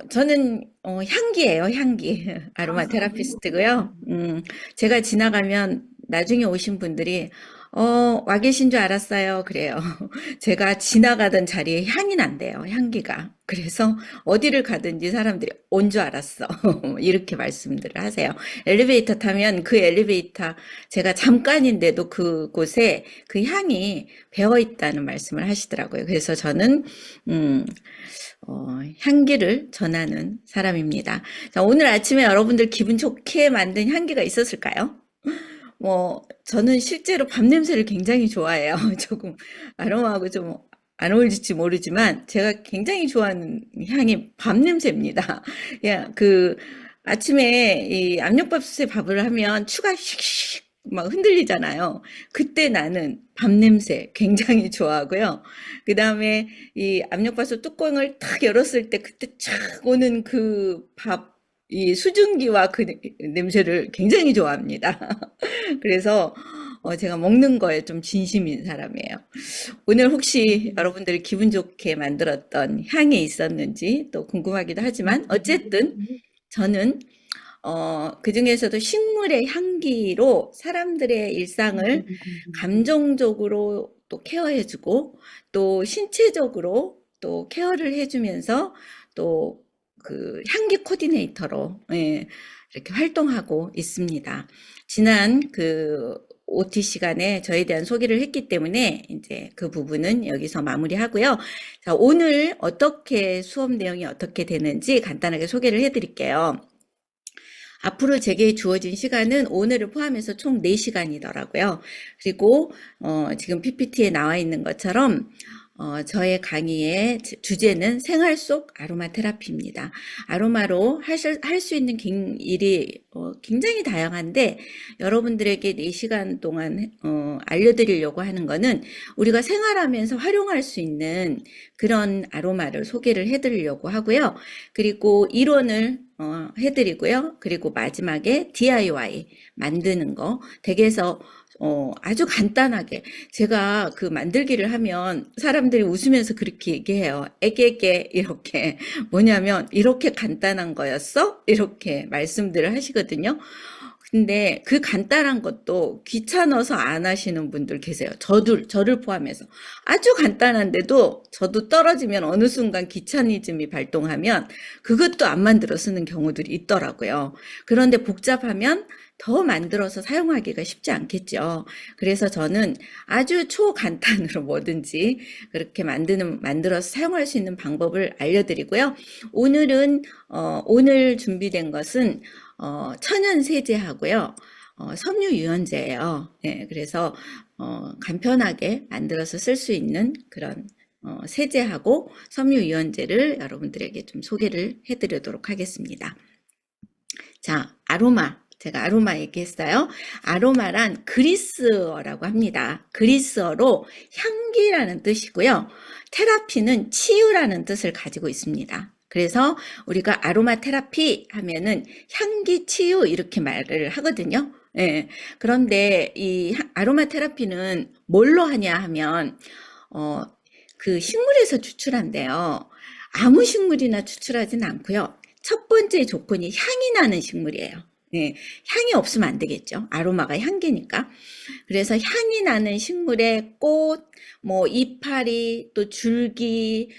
저는 향기예요, 향기. 아로마 테라피스트고요. 제가 지나가면 나중에 오신 분들이 와 계신 줄 알았어요. 그래요. 제가 지나가던 자리에 향이 난대요, 향기가. 그래서 어디를 가든지 사람들이 온 줄 알았어. 이렇게 말씀들을 하세요. 엘리베이터 타면 그 엘리베이터 제가 잠깐인데도 그곳에 그 향이 배어 있다는 말씀을 하시더라고요. 그래서 저는 음, 향기를 전하는 사람입니다. 자, 오늘 아침에 여러분들 기분 좋게 만든 향기가 있었을까요? 저는 실제로 밥 냄새를 굉장히 좋아해요. 조금 아로마하고 좀 안 어울릴지 모르지만 제가 굉장히 좋아하는 향이 밥 냄새입니다. 야, 아침에 이 압력밥솥에 밥을 하면 추가 슉슉 막 흔들리잖아요. 그때 나는 밥 냄새 굉장히 좋아하고요. 그 다음에 이 압력밥솥 뚜껑을 탁 열었을 때 그때 촥 오는 이 수증기와 그 냄새를 굉장히 좋아합니다. 그래서 제가 먹는 거에 좀 진심인 사람이에요. 오늘 혹시 여러분들이 기분 좋게 만들었던 향이 있었는지 또 궁금하기도 하지만 어쨌든 저는 그중에서도 식물의 향기로 사람들의 일상을 감정적으로 또 케어해주고 또 신체적으로 또 케어를 해주면서 또 향기 코디네이터로 이렇게 활동하고 있습니다. 지난 OT 시간에 저에 대한 소개를 했기 때문에 이제 그 부분은 여기서 마무리하고요. 자, 오늘 수업 내용이 어떻게 되는지 간단하게 소개를 해드릴게요. 앞으로 제게 주어진 시간은 오늘을 포함해서 총 4시간이더라고요. 그리고 지금 PPT에 나와 있는 것처럼 저의 강의의 주제는 생활 속 아로마 테라피입니다. 아로마로 할 수 있는 일이 굉장히 다양한데 여러분들에게 4시간 동안 알려드리려고 하는 거는 우리가 생활하면서 활용할 수 있는 그런 아로마를 소개를 해드리려고 하고요. 그리고 이론을 해드리고요. 그리고 마지막에 DIY 만드는 거 댁에서 아주 간단하게 제가 만들기를 하면 사람들이 웃으면서 그렇게 얘기해요. 애게게 이렇게 뭐냐면 이렇게 간단한 거였어? 이렇게 말씀들을 하시거든요. 근데 그 간단한 것도 귀찮아서 안 하시는 분들 계세요. 저를 포함해서. 아주 간단한데도 저도 떨어지면 어느 순간 귀차니즘이 발동하면 그것도 안 만들어 쓰는 경우들이 있더라고요. 그런데 복잡하면 더 만들어서 사용하기가 쉽지 않겠죠. 그래서 저는 아주 초간단으로 뭐든지 그렇게 만들어서 사용할 수 있는 방법을 알려드리고요. 오늘 준비된 것은 천연 세제하고요. 섬유 유연제예요. 네, 그래서 간편하게 만들어서 쓸 수 있는 그런 세제하고 섬유 유연제를 여러분들에게 좀 소개를 해드리도록 하겠습니다. 자, 제가 아로마 얘기했어요. 아로마란 그리스어라고 합니다. 그리스어로 향기라는 뜻이고요. 테라피는 치유라는 뜻을 가지고 있습니다. 그래서 우리가 아로마 테라피 하면은 향기 치유 이렇게 말을 하거든요. 예. 그런데 이 아로마 테라피는 뭘로 하냐 하면 식물에서 추출한대요. 아무 식물이나 추출하진 않고요. 첫 번째 조건이 향이 나는 식물이에요. 네, 향이 없으면 안 되겠죠. 아로마가 향기니까. 그래서 향이 나는 식물의 꽃, 이파리, 또 줄기,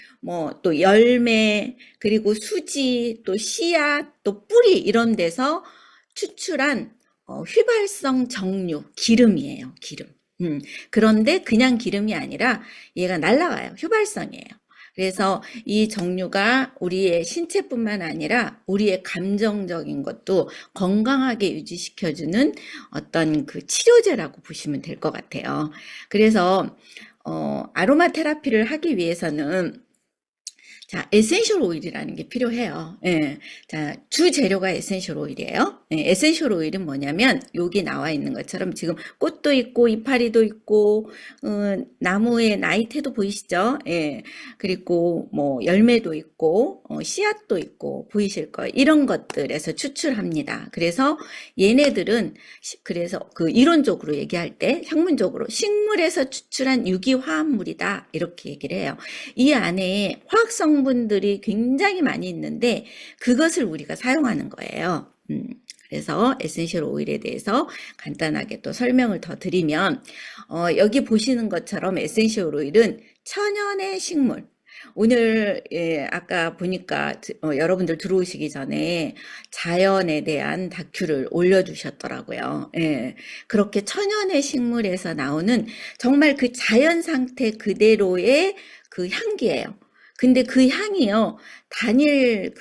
또 열매, 그리고 수지, 또 씨앗, 또 뿌리 이런 데서 추출한 휘발성 정류, 기름이에요. 기름. 그런데 그냥 기름이 아니라 얘가 날아가요. 휘발성이에요. 그래서 이 정류가 우리의 신체뿐만 아니라 우리의 감정적인 것도 건강하게 유지시켜주는 어떤 치료제라고 보시면 될 것 같아요. 그래서 아로마 테라피를 하기 위해서는 자, 에센셜 오일이라는 게 필요해요. 예. 자, 주 재료가 에센셜 오일이에요. 예, 에센셜 오일은 뭐냐면 여기 나와 있는 것처럼 지금 꽃도 있고 이파리도 있고 나무의 나이테도 보이시죠? 예. 그리고 열매도 있고 씨앗도 있고 보이실 거예요. 이런 것들에서 추출합니다. 그래서 얘네들은 그래서 이론적으로 얘기할 때 학문적으로 식물에서 추출한 유기화합물이다 이렇게 얘기를 해요. 이 안에 화학성 성분들이 굉장히 많이 있는데 그것을 우리가 사용하는 거예요. 그래서 에센셜 오일에 대해서 간단하게 또 설명을 더 드리면 여기 보시는 것처럼 에센셜 오일은 천연의 식물. 오늘 아까 보니까 여러분들 들어오시기 전에 자연에 대한 다큐를 올려주셨더라고요. 예, 그렇게 천연의 식물에서 나오는 정말 그 자연 상태 그대로의 그 향기예요. 근데 그 향이요, 단일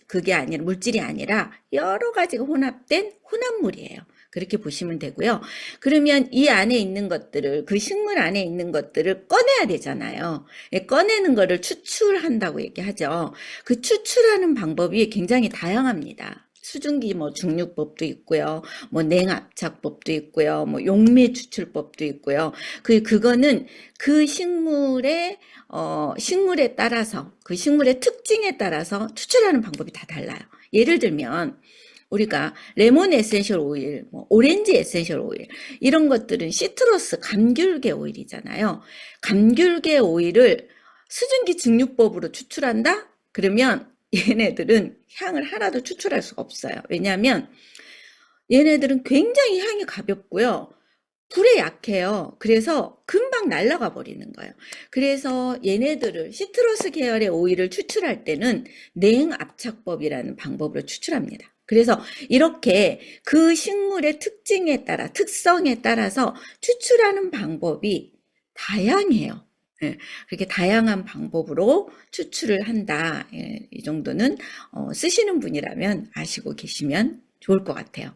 그게 아니라, 물질이 아니라 여러 가지가 혼합된 혼합물이에요. 그렇게 보시면 되고요. 그러면 이 안에 있는 것들을, 그 식물 안에 있는 것들을 꺼내야 되잖아요. 꺼내는 거를 추출한다고 얘기하죠. 그 추출하는 방법이 굉장히 다양합니다. 수증기 뭐 중류법도 있고요. 뭐 냉압착법도 있고요. 뭐 용매 추출법도 있고요. 그거는 그 식물에 따라서, 그 식물의 특징에 따라서 추출하는 방법이 다 달라요. 예를 들면, 우리가 레몬 에센셜 오일, 뭐 오렌지 에센셜 오일, 이런 것들은 시트러스 감귤계 오일이잖아요. 감귤계 오일을 수증기 증류법으로 추출한다? 그러면 얘네들은 향을 하나도 추출할 수가 없어요. 왜냐하면 얘네들은 굉장히 향이 가볍고요. 불에 약해요. 그래서 금방 날아가 버리는 거예요. 그래서 얘네들을 시트러스 계열의 오일을 추출할 때는 냉압착법이라는 방법으로 추출합니다. 그래서 이렇게 그 식물의 특징에 따라, 특성에 따라서 추출하는 방법이 다양해요. 예, 그렇게 다양한 방법으로 추출을 한다. 예, 이 정도는 쓰시는 분이라면 아시고 계시면 좋을 것 같아요.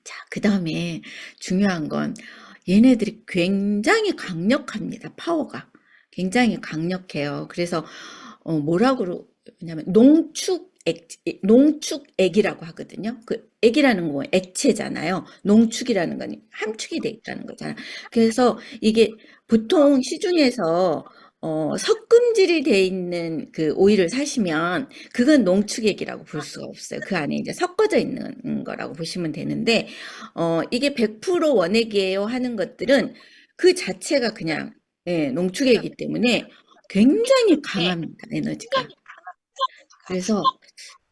자, 그 다음에 중요한 건 얘네들이 굉장히 강력합니다. 파워가. 굉장히 강력해요. 그래서 뭐라고 그러냐면 농축액이라고 하거든요. 그 액이라는 건 액체잖아요. 농축이라는 건 함축이 돼 있다는 거잖아요. 그래서 이게 보통 시중에서 석금질이 돼 있는 그 오일을 사시면 그건 농축액이라고 볼 수가 없어요. 그 안에 이제 섞어져 있는 거라고 보시면 되는데 이게 100% 원액이에요 하는 것들은 그 자체가 그냥 농축액이기 때문에 굉장히 강합니다. 에너지가. 그래서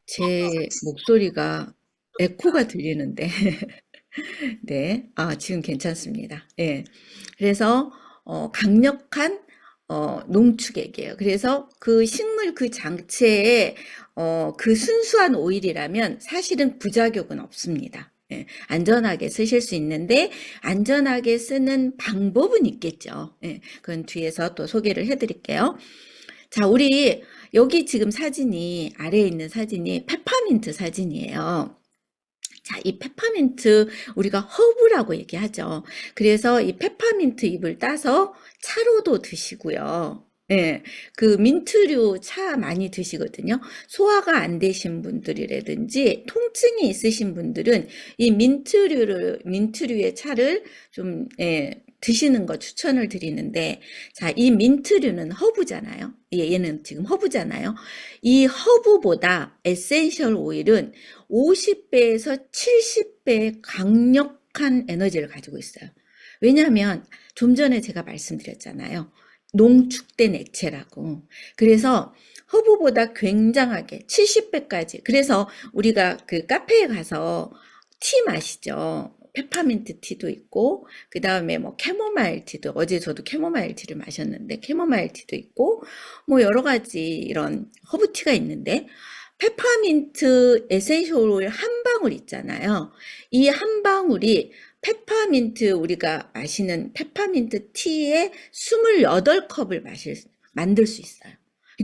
제 목소리가 에코가 들리는데 네, 지금 괜찮습니다. 예. 그래서 강력한 농축액이에요. 그래서 그 식물 그 장체에 그 순수한 오일이라면 사실은 부작용은 없습니다. 예, 안전하게 쓰실 수 있는데 안전하게 쓰는 방법은 있겠죠. 예, 그건 뒤에서 또 소개를 해드릴게요. 자, 우리 여기 지금 사진이 아래에 있는 사진이 페퍼민트 사진이에요. 자, 이 페퍼민트 우리가 허브라고 얘기하죠. 그래서 이 페퍼민트 잎을 따서 차로도 드시고요. 예, 그 민트류 차 많이 드시거든요. 소화가 안 되신 분들이라든지 통증이 있으신 분들은 이 민트류의 차를 좀 드시는 거 추천을 드리는데, 자, 이 민트류는 허브잖아요. 얘는 지금 허브잖아요. 이 허브보다 에센셜 오일은 50배에서 70배의 강력한 에너지를 가지고 있어요. 왜냐하면 좀 전에 제가 말씀드렸잖아요. 농축된 액체라고. 그래서 허브보다 굉장하게 70배까지. 그래서 우리가 그 카페에 가서 티 마시죠. 페퍼민트 티도 있고, 그 다음에 뭐 캐모마일 티도, 어제 저도 캐모마일 티를 마셨는데, 캐모마일 티도 있고, 뭐 여러 가지 이런 허브티가 있는데, 페퍼민트 에센셜 오일 한 방울 있잖아요. 이 한 방울이 페퍼민트, 우리가 마시는 페퍼민트 티의 28컵을 만들 수 있어요.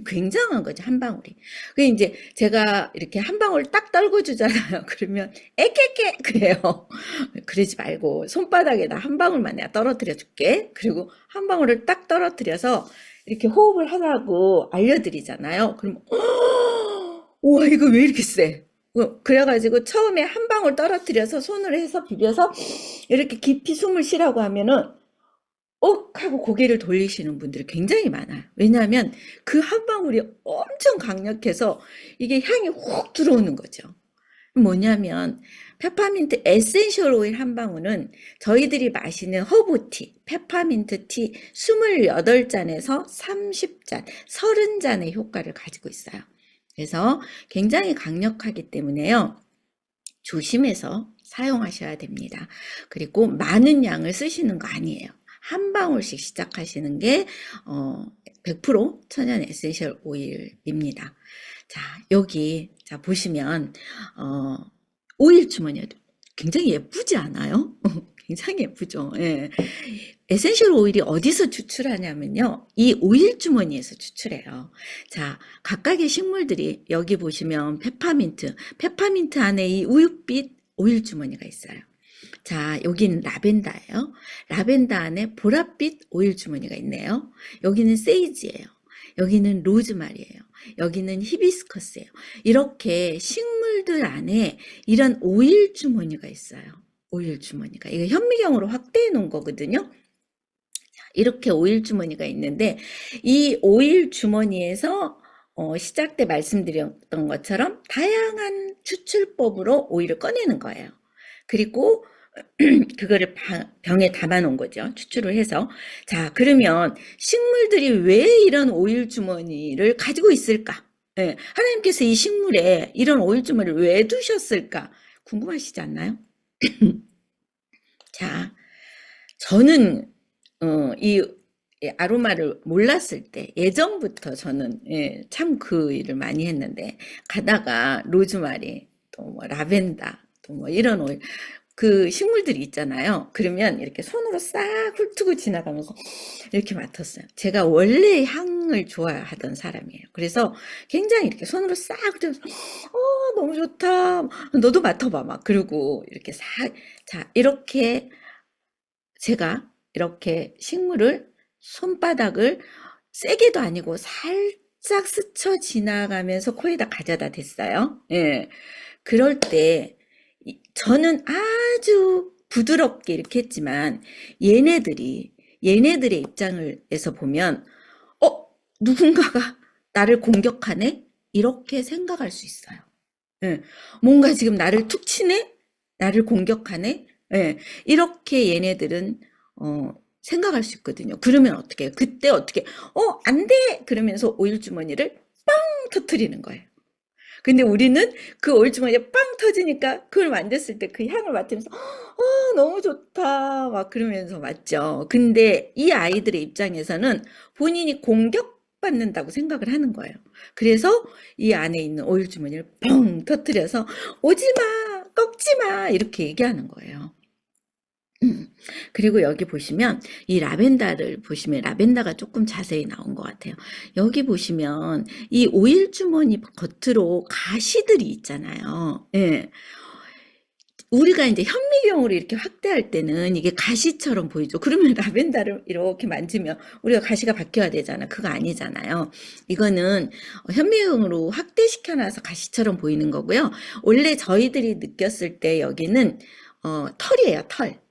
굉장한 거죠, 한 방울이. 그 이제 제가 이렇게 한 방울 딱 떨궈주잖아요. 그러면 에케케 그래요. 그러지 말고 손바닥에다 한 방울만 내가 떨어뜨려 줄게. 그리고 한 방울을 딱 떨어뜨려서 이렇게 호흡을 하라고 알려드리잖아요. 그럼 우와, 이거 왜 이렇게 세? 그래가지고 처음에 한 방울 떨어뜨려서 손으로 해서 비벼서 이렇게 깊이 숨을 쉬라고 하면은 하고 고개를 돌리시는 분들이 굉장히 많아요. 왜냐하면 그 한 방울이 엄청 강력해서 이게 향이 훅 들어오는 거죠. 뭐냐면 페퍼민트 에센셜 오일 한 방울은 저희들이 마시는 허브티, 페퍼민트 티 28잔에서 30잔, 30잔의 효과를 가지고 있어요. 그래서 굉장히 강력하기 때문에요. 조심해서 사용하셔야 됩니다. 그리고 많은 양을 쓰시는 거 아니에요. 한 방울씩 시작하시는 게 100% 천연 에센셜 오일입니다. 자, 여기 자 보시면 오일 주머니가 굉장히 예쁘지 않아요? 굉장히 예쁘죠. 예. 에센셜 오일이 어디서 추출하냐면요. 이 오일 주머니에서 추출해요. 자, 각각의 식물들이 여기 보시면 페퍼민트 안에 이 우윳빛 오일 주머니가 있어요. 자, 여기는 라벤더예요. 라벤더 안에 보랏빛 오일 주머니가 있네요. 여기는 세이지예요. 여기는 로즈마리예요. 여기는 히비스커스예요. 이렇게 식물들 안에 이런 오일 주머니가 있어요. 오일 주머니가. 이거 현미경으로 확대해 놓은 거거든요. 이렇게 오일 주머니가 있는데 이 오일 주머니에서 시작 때 말씀드렸던 것처럼 다양한 추출법으로 오일을 꺼내는 거예요. 그리고 그거를 병에 담아 놓은 거죠. 추출을 해서. 자, 그러면 식물들이 왜 이런 오일 주머니를 가지고 있을까? 예, 하나님께서 이 식물에 이런 오일 주머니를 왜 두셨을까? 궁금하시지 않나요? 자, 저는 이 아로마를 몰랐을 때 예전부터 저는 참 그 일을 많이 했는데 가다가 로즈마리 또 뭐 라벤더 또 뭐 이런 오일 그 식물들이 있잖아요. 그러면 이렇게 손으로 싹 훑고 지나가면서 이렇게 맡았어요. 제가 원래 향을 좋아하던 사람이에요. 그래서 굉장히 이렇게 손으로 싹 훑으면서 너무 좋다. 너도 맡아봐 막 그러고 이렇게 싹 자 이렇게 제가 이렇게 식물을 손바닥을 세게도 아니고 살짝 스쳐 지나가면서 코에다 가져다 댔어요. 예. 그럴 때 저는 아주 부드럽게 이렇게 했지만 얘네들의 입장에서 보면 누군가가 나를 공격하네? 이렇게 생각할 수 있어요. 예. 뭔가 지금 나를 툭 치네? 나를 공격하네? 예. 이렇게 얘네들은 생각할 수 있거든요. 그러면 어떻게 해요? 그때 어떻게 안 돼! 그러면서 오일 주머니를 빵 터뜨리는 거예요. 근데 우리는 그 오일 주머니가 빵 터지니까 그걸 만졌을 때 그 향을 맡으면서 너무 좋다 막 그러면서 맡죠. 근데 이 아이들의 입장에서는 본인이 공격받는다고 생각을 하는 거예요. 그래서 이 안에 있는 오일 주머니를 뻥 터뜨려서 오지마 꺾지마 이렇게 얘기하는 거예요. 그리고 여기 보시면 이 라벤더를 보시면 라벤더가 조금 자세히 나온 것 같아요. 여기 보시면 이 오일 주머니 겉으로 가시들이 있잖아요. 예. 우리가 이제 현미경으로 이렇게 확대할 때는 이게 가시처럼 보이죠. 그러면 라벤더를 이렇게 만지면 우리가 가시가 바뀌어야 되잖아. 그거 아니잖아요. 이거는 현미경으로 확대시켜놔서 가시처럼 보이는 거고요. 원래 저희들이 느꼈을 때 여기는 털이에요, 털.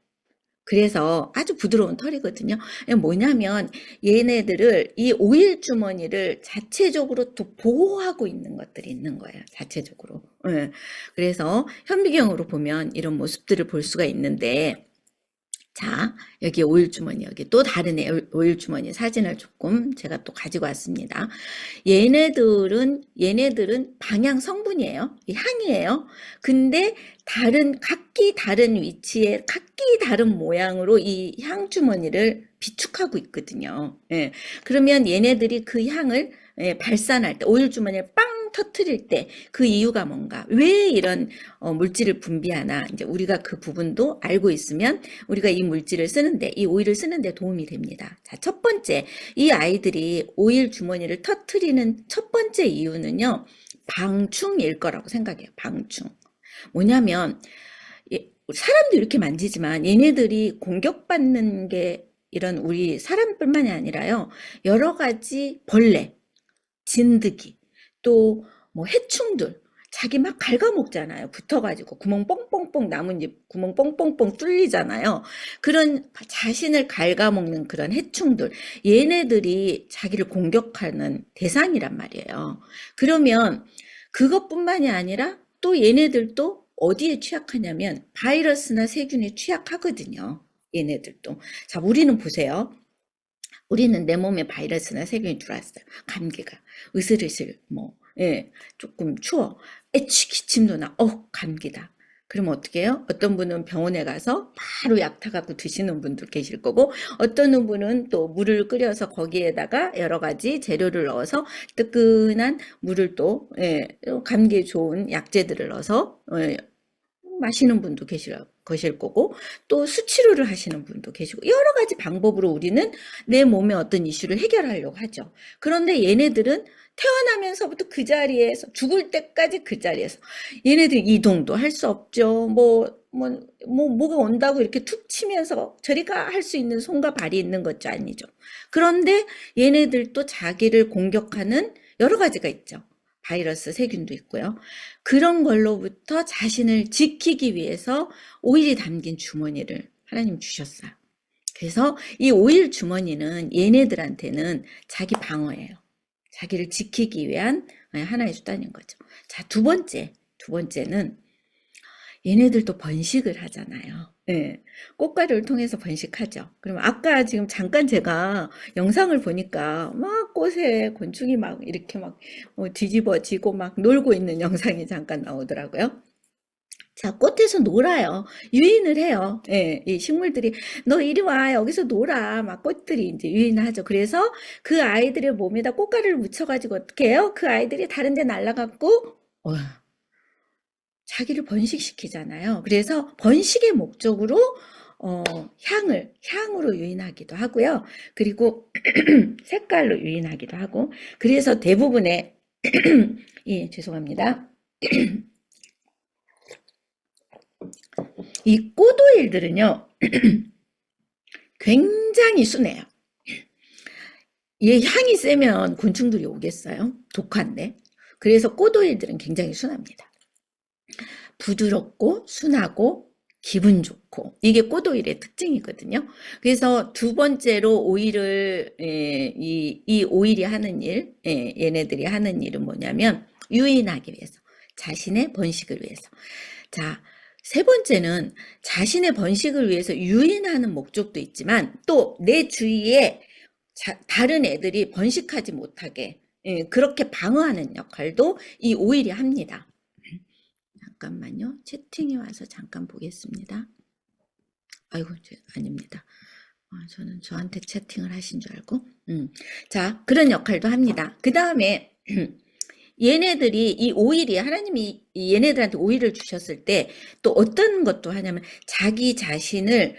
그래서 아주 부드러운 털이거든요. 뭐냐면 얘네들을 이 오일 주머니를 자체적으로 또 보호하고 있는 것들이 있는 거예요. 자체적으로. 예. 그래서 현미경으로 보면 이런 모습들을 볼 수가 있는데 자, 여기 오일 주머니, 여기 또 다른 오일 주머니 사진을 조금 제가 또 가지고 왔습니다. 얘네들은 방향 성분이에요. 향이에요. 근데 각기 다른 위치에, 각기 다른 모양으로 이 향 주머니를 비축하고 있거든요. 예. 그러면 얘네들이 그 향을 발산할 때, 오일 주머니를 빵 터트릴 때 그 이유가 뭔가, 왜 이런 물질을 분비하나, 이제 우리가 그 부분도 알고 있으면 우리가 이 물질을 쓰는데, 이 오일을 쓰는데 도움이 됩니다. 자, 첫 번째, 이 아이들이 오일 주머니를 터트리는 첫 번째 이유는요, 방충일 거라고 생각해요. 방충. 뭐냐면, 사람도 이렇게 만지지만 얘네들이 공격받는 게 이런 우리 사람뿐만이 아니라요, 여러 가지 벌레, 진드기, 또 뭐 해충들 자기 막 갉아먹잖아요. 붙어가지고 구멍 뻥뻥뻥 나뭇잎 구멍 뻥뻥뻥 뚫리잖아요. 그런 자신을 갉아먹는 그런 해충들 얘네들이 자기를 공격하는 대상이란 말이에요. 그러면 그것뿐만이 아니라 또 얘네들도 어디에 취약하냐면 바이러스나 세균에 취약하거든요. 얘네들도. 자, 우리는 보세요. 우리는 내 몸에 바이러스나 세균이 들어왔어요. 감기가 으슬으슬 예, 조금 추워. 애취 기침도 나. 감기다. 그러면 어떻게 해요? 어떤 분은 병원에 가서 바로 약 타갖고 드시는 분도 계실 거고, 어떤 분은 또 물을 끓여서 거기에다가 여러 가지 재료를 넣어서 뜨끈한 물을 또 감기에 좋은 약재들을 넣어서 마시는 분도 계실 거고, 또 수치료를 하시는 분도 계시고, 여러 가지 방법으로 우리는 내 몸의 어떤 이슈를 해결하려고 하죠. 그런데 얘네들은 태어나면서부터 그 자리에서 죽을 때까지 그 자리에서 얘네들 이동도 할 수 없죠. 뭐가 온다고 이렇게 툭 치면서 저리가 할 수 있는 손과 발이 있는 것도 아니죠. 그런데 얘네들도 자기를 공격하는 여러 가지가 있죠. 바이러스, 세균도 있고요. 그런 걸로부터 자신을 지키기 위해서 오일이 담긴 주머니를 하나님 주셨어요. 그래서 이 오일 주머니는 얘네들한테는 자기 방어예요. 자기를 지키기 위한 하나의 수단인 거죠. 자, 두 번째는 얘네들도 번식을 하잖아요. 네, 꽃가루를 통해서 번식하죠. 그럼 아까 지금 잠깐 제가 영상을 보니까 막 꽃에 곤충이 막 이렇게 막 뒤집어지고 막 놀고 있는 영상이 잠깐 나오더라고요. 자, 꽃에서 놀아요. 유인을 해요. 예, 이 식물들이 너 이리 와 여기서 놀아 막 꽃들이 이제 유인을 하죠. 그래서 그 아이들의 몸에다 꽃가루를 묻혀가지고 어떻게 해요? 그 아이들이 다른 데 날아가고 자기를 번식시키잖아요. 그래서 번식의 목적으로 향으로 유인하기도 하고요. 그리고 색깔로 유인하기도 하고. 그래서 대부분의 예, 죄송합니다. 이 꽃오일들은요, 굉장히 순해요. 얘 향이 세면 곤충들이 오겠어요? 독한데. 그래서 꽃오일들은 굉장히 순합니다. 부드럽고 순하고 기분 좋고 이게 꽃오일의 특징이거든요. 그래서 두 번째로 오일을 이 오일이 하는 일, 얘네들이 하는 일은 뭐냐면 유인하기 위해서, 자신의 번식을 위해서. 자, 세 번째는 자신의 번식을 위해서 유인하는 목적도 있지만 또 내 주위에 다른 애들이 번식하지 못하게 그렇게 방어하는 역할도 이 오일이 합니다. 잠깐만요. 채팅이 와서 잠깐 보겠습니다. 아이고, 아닙니다. 저는 저한테 채팅을 하신 줄 알고. 자, 그런 역할도 합니다. 그 다음에 얘네들이 이 오일이 하나님이 얘네들한테 오일을 주셨을 때 또 어떤 것도 하냐면 자기 자신을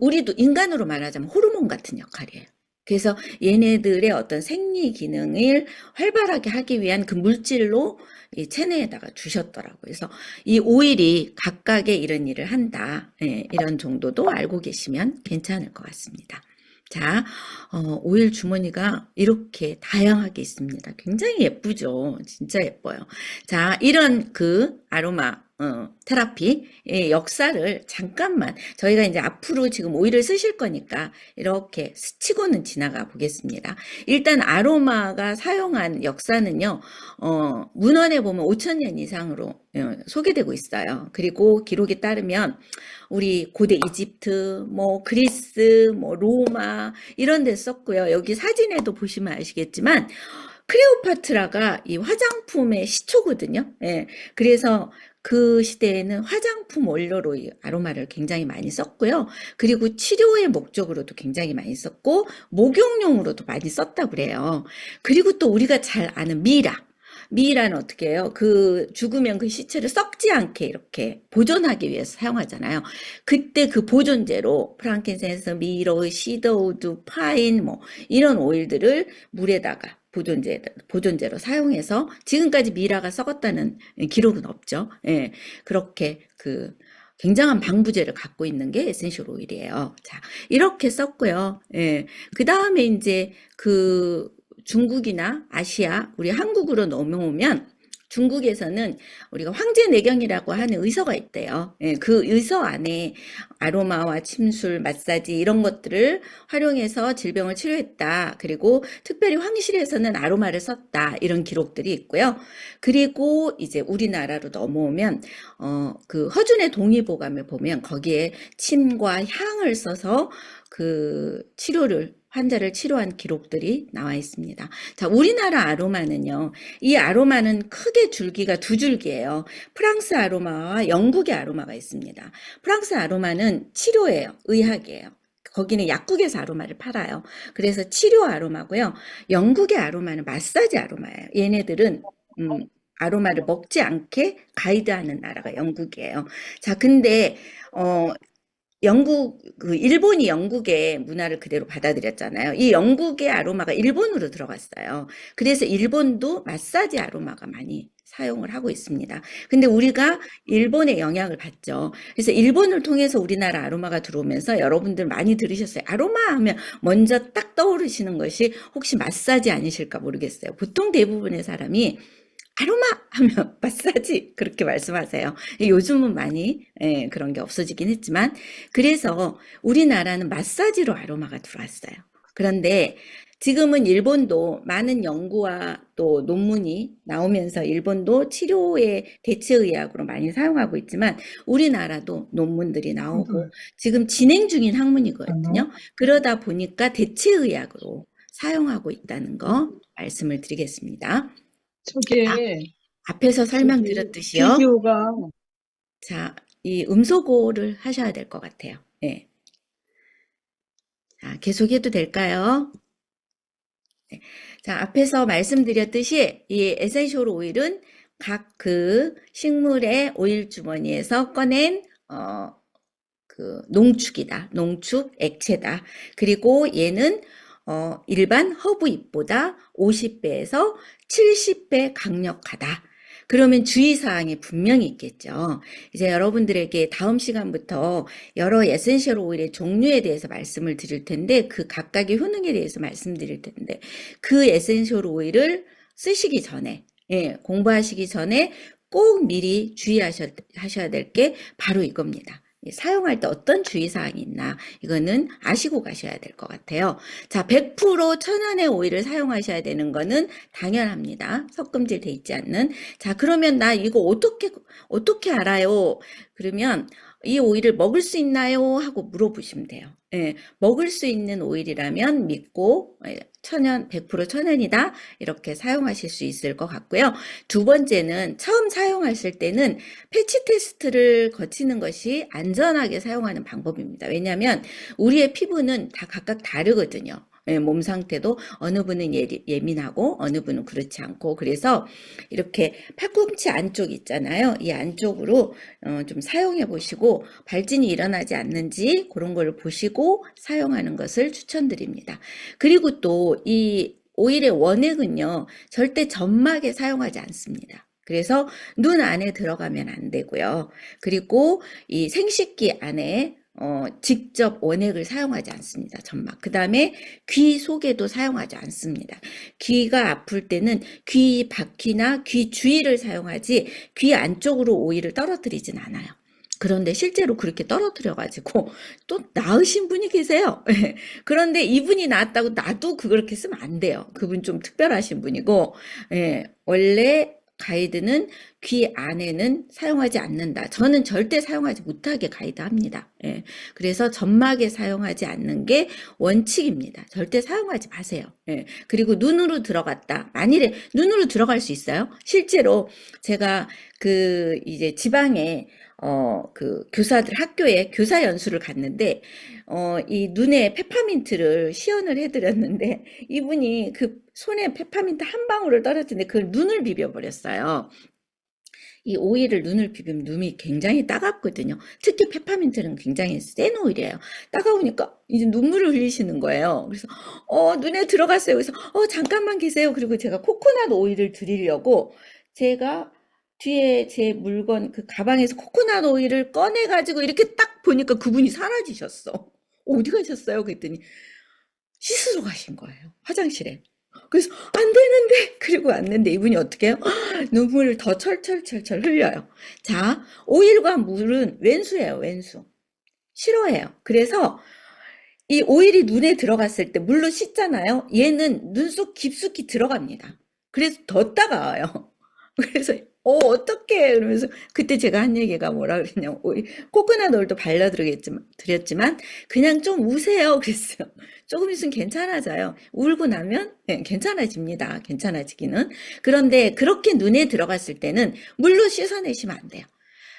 우리도 인간으로 말하자면 호르몬 같은 역할이에요. 그래서 얘네들의 어떤 생리 기능을 활발하게 하기 위한 그 물질로 이 체내에다가 주셨더라고요. 그래서 이 오일이 각각의 이런 일을 한다. 이런 정도도 알고 계시면 괜찮을 것 같습니다. 자, 오일 주머니가 이렇게 다양하게 있습니다. 굉장히 예쁘죠? 진짜 예뻐요. 자, 이런 아로마 테라피의 역사를 잠깐만 저희가 이제 앞으로 지금 오일을 쓰실 거니까 이렇게 스치고는 지나가 보겠습니다. 일단 아로마가 사용한 역사는요, 문헌에 보면 5,000년 이상으로 소개되고 있어요. 그리고 기록에 따르면 우리 고대 이집트, 그리스, 로마 이런 데 썼고요. 여기 사진에도 보시면 아시겠지만 클레오파트라가 이 화장품의 시초거든요. 예, 그래서 그 시대에는 화장품 원료로 이 아로마를 굉장히 많이 썼고요. 그리고 치료의 목적으로도 굉장히 많이 썼고 목욕용으로도 많이 썼다고 그래요. 그리고 또 우리가 잘 아는 미라는 어떻게 해요? 죽으면 그 시체를 썩지 않게 이렇게 보존하기 위해서 사용하잖아요. 그때 그 보존제로 프랑킨센스, 미로, 시더우드, 파인 이런 오일들을 물에다가 보존제로 사용해서 지금까지 미라가 썩었다는 기록은 없죠. 예, 그렇게 굉장한 방부제를 갖고 있는 게 에센셜 오일이에요. 자, 이렇게 썼고요. 예, 그 다음에 이제 중국이나 아시아, 우리 한국으로 넘어오면 중국에서는 우리가 황제내경이라고 하는 의서가 있대요. 예, 그 의서 안에 아로마와 침술, 마사지 이런 것들을 활용해서 질병을 치료했다. 그리고 특별히 황실에서는 아로마를 썼다. 이런 기록들이 있고요. 그리고 이제 우리나라로 넘어오면 그 허준의 동의보감을 보면 거기에 침과 향을 써서 그 환자를 치료한 기록들이 나와 있습니다. 자, 우리나라 아로마는요. 이 아로마는 크게 줄기가 두 줄기예요. 프랑스 아로마와 영국의 아로마가 있습니다. 프랑스 아로마는 치료예요. 의학이에요. 거기는 약국에서 아로마를 팔아요. 그래서 치료 아로마고요. 영국의 아로마는 마사지 아로마예요. 얘네들은 아로마를 먹지 않게 가이드하는 나라가 영국이에요. 자, 근데 일본이 영국의 문화를 그대로 받아들였잖아요. 이 영국의 아로마가 일본으로 들어갔어요. 그래서 일본도 마사지 아로마가 많이 사용을 하고 있습니다. 근데 우리가 일본의 영향을 받죠. 그래서 일본을 통해서 우리나라 아로마가 들어오면서 여러분들 많이 들으셨어요. 아로마 하면 먼저 딱 떠오르시는 것이 혹시 마사지 아니실까 모르겠어요. 보통 대부분의 사람이 아로마 하면 마사지 그렇게 말씀하세요. 요즘은 많이 그런 게 없어지긴 했지만 그래서 우리나라는 마사지로 아로마가 들어왔어요. 그런데 지금은 일본도 많은 연구와 또 논문이 나오면서 일본도 치료의 대체의학으로 많이 사용하고 있지만 우리나라도 논문들이 나오고 지금 진행 중인 학문이거든요. 그러다 보니까 대체의학으로 사용하고 있다는 거 말씀을 드리겠습니다. 저게 앞에서 설명드렸듯이요. 비디오가 자, 이 음소거를 하셔야 될 것 같아요. 네. 자, 계속해도 될까요? 네. 자, 앞에서 말씀드렸듯이 이 에센셜 오일은 각 그 식물의 오일 주머니에서 꺼낸 그 농축이다. 농축 액체다. 그리고 얘는 일반 허브 잎보다 50배에서 70배 강력하다. 그러면 주의사항이 분명히 있겠죠. 이제 여러분들에게 다음 시간부터 여러 에센셜 오일의 종류에 대해서 말씀을 드릴 텐데 그 각각의 효능에 대해서 말씀드릴 텐데 그 에센셜 오일을 쓰시기 전에 공부하시기 전에 꼭 미리 주의하셔야 될 게 바로 이겁니다. 사용할 때 어떤 주의사항이 있나 이거는 아시고 가셔야 될 것 같아요. 자, 100% 천연의 오일을 사용하셔야 되는 거는 당연합니다. 섞음질 돼 있지 않는. 자, 그러면 나 이거 어떻게 알아요? 그러면 이 오일을 먹을 수 있나요? 하고 물어보시면 돼요. 먹을 수 있는 오일이라면 믿고 100% 천연이다 이렇게 사용하실 수 있을 것 같고요. 두 번째는 처음 사용하실 때는 패치 테스트를 거치는 것이 안전하게 사용하는 방법입니다. 왜냐하면 우리의 피부는 다 각각 다르거든요. 몸 상태도 어느 분은 예민하고 어느 분은 그렇지 않고 그래서 이렇게 팔꿈치 안쪽 있잖아요. 이 안쪽으로 좀 사용해 보시고 발진이 일어나지 않는지 그런 걸 보시고 사용하는 것을 추천드립니다. 그리고 또 이 오일의 원액은요 절대 점막에 사용하지 않습니다. 그래서 눈 안에 들어가면 안 되고요. 그리고 이 생식기 안에 직접 원액을 사용하지 않습니다. 점막. 그 다음에 귀 속에도 사용하지 않습니다. 귀가 아플 때는 귀 바퀴나 귀 주위를 사용하지 귀 안쪽으로 오일을 떨어뜨리진 않아요. 그런데 실제로 그렇게 떨어뜨려가지고 또 나으신 분이 계세요. 그런데 이분이 나았다고 나도 그렇게 쓰면 안 돼요. 그분 좀 특별하신 분이고, 원래 가이드는 귀 안에는 사용하지 않는다. 저는 절대 사용하지 못하게 가이드합니다. 그래서 점막에 사용하지 않는 게 원칙입니다. 절대 사용하지 마세요. 그리고 눈으로 들어갔다. 만일에 눈으로 들어갈 수 있어요. 실제로 제가 그 이제 지방에 그 교사들 학교에 교사 연수를 갔는데 이 눈에 페퍼민트를 시연을 해드렸는데 이분이 그 손에 페퍼민트 한 방울을 떨어뜨렸는데 그걸 눈을 비벼버렸어요. 이 오일을 눈을 비비면 눈이 굉장히 따갑거든요. 특히 페퍼민트는 굉장히 센 오일이에요. 따가우니까 이제 눈물을 흘리시는 거예요. 그래서 눈에 들어갔어요. 그래서 잠깐만 계세요. 그리고 제가 코코넛 오일을 드리려고 제가 뒤에 제 물건 그 가방에서 코코넛 오일을 꺼내가지고 이렇게 딱 보니까 그분이 사라지셨어. 어디 가셨어요? 그랬더니 씻으러 가신 거예요. 화장실에. 그래서 안 되는데 그리고 왔는데 이분이 어떻게 해요? 눈물을 더 철철철철 흘려요. 자, 오일과 물은 왼수예요, 왼수. 싫어해요. 그래서 이 오일이 눈에 들어갔을 때 물로 씻잖아요. 얘는 눈 속 깊숙이 들어갑니다. 그래서 더 따가워요. 그래서 어떡해 그러면서 그때 제가 한 얘기가 뭐라 그랬냐면 오일 코코넛 오일도 드렸지만 그냥 좀 우세요 그랬어요. 조금 있으면 괜찮아져요. 울고 나면 괜찮아집니다. 괜찮아지기는. 그런데 그렇게 눈에 들어갔을 때는 물로 씻어내시면 안 돼요.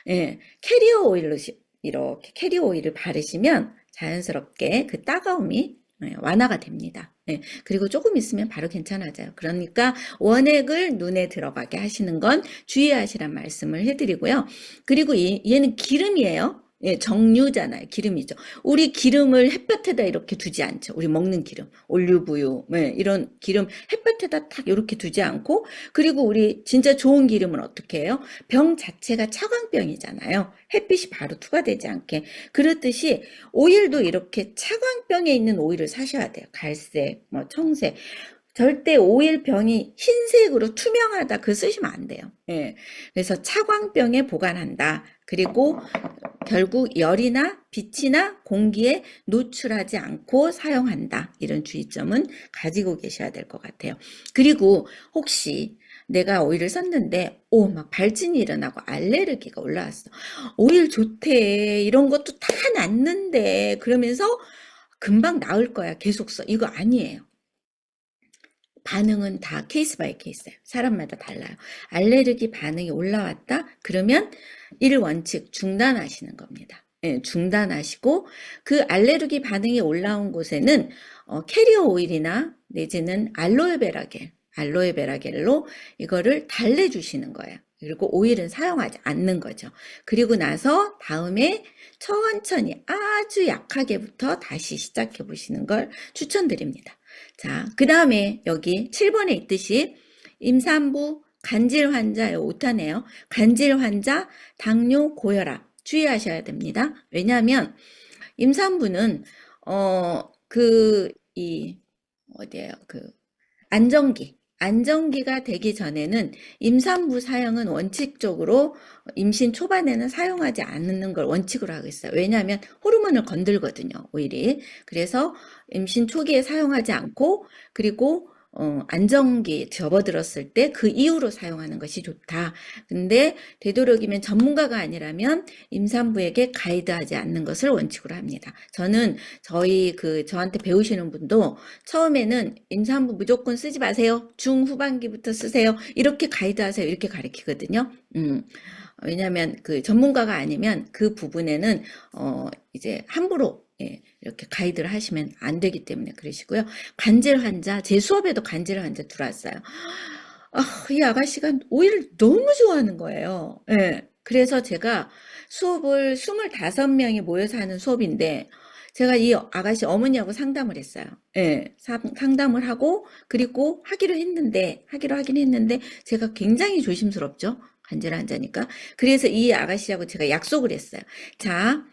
예, 캐리어 오일로 이렇게 캐리어 오일을 바르시면 자연스럽게 그 따가움이 완화가 됩니다. 예, 그리고 조금 있으면 바로 괜찮아져요. 그러니까 원액을 눈에 들어가게 하시는 건 주의하시란 말씀을 해드리고요. 그리고 얘는 기름이에요. 예, 정류잖아요. 기름이죠. 우리 기름을 햇볕에다 이렇게 두지 않죠. 우리 먹는 기름, 올리브유, 이런 기름 햇볕에다 탁 이렇게 두지 않고, 그리고 우리 진짜 좋은 기름은 어떻게 해요? 병 자체가 차광병이잖아요. 햇빛이 바로 투과되지 않게. 그렇듯이 오일도 이렇게 차광병에 있는 오일을 사셔야 돼요. 갈색, 청색. 절대 오일병이 흰색으로 투명하다 그 쓰시면 안 돼요. 예. 그래서 차광병에 보관한다. 그리고 결국 열이나 빛이나 공기에 노출하지 않고 사용한다. 이런 주의점은 가지고 계셔야 될 것 같아요. 그리고 혹시 내가 오일을 썼는데 막 발진이 일어나고 알레르기가 올라왔어. 오일 좋대. 이런 것도 다 낫는데 그러면서 금방 나을 거야. 계속 써. 이거 아니에요. 반응은 다 케이스 바이 케이스예요. 사람마다 달라요. 알레르기 반응이 올라왔다? 그러면 1원칙 중단하시는 겁니다. 예, 중단하시고 그 알레르기 반응이 올라온 곳에는 캐리어 오일이나 내지는 알로에베라겔로 이거를 달래주시는 거예요. 그리고 오일은 사용하지 않는 거죠. 그리고 나서 다음에 천천히 아주 약하게부터 다시 시작해 보시는 걸 추천드립니다. 자, 그 다음에 여기 7번에 있듯이 임산부 간질 환자, 5탄이에요. 간질 환자, 당뇨, 고혈압 주의하셔야 됩니다. 왜냐하면 임산부는 어디예요? 안정기가 되기 전에는 임산부 사용은 원칙적으로 임신 초반에는 사용하지 않는 걸 원칙으로 하고 있어요. 왜냐하면 호르몬을 건들거든요, 오일이. 그래서 임신 초기에 사용하지 않고, 그리고 안정기 접어들었을 때 그 이후로 사용하는 것이 좋다. 근데 되도록이면 전문가가 아니라면 임산부에게 가이드하지 않는 것을 원칙으로 합니다. 저는 저한테 배우시는 분도 처음에는 임산부 무조건 쓰지 마세요. 중후반기부터 쓰세요. 이렇게 가이드하세요. 이렇게 가르치거든요. 왜냐하면 그 전문가가 아니면 그 부분에는 이제 함부로 이렇게 가이드를 하시면 안 되기 때문에 그러시고요. 간질 환자, 제 수업에도 간질 환자 들어왔어요. 이 아가씨가 오일을 너무 좋아하는 거예요. 예. 그래서 제가 수업을 25명이 모여서 하는 수업인데 제가 이 아가씨 어머니하고 상담을 했어요. 예, 상담을 하고 그리고 하기로 하긴 했는데 제가 굉장히 조심스럽죠. 간질 환자니까. 그래서 이 아가씨하고 제가 약속을 했어요. 자,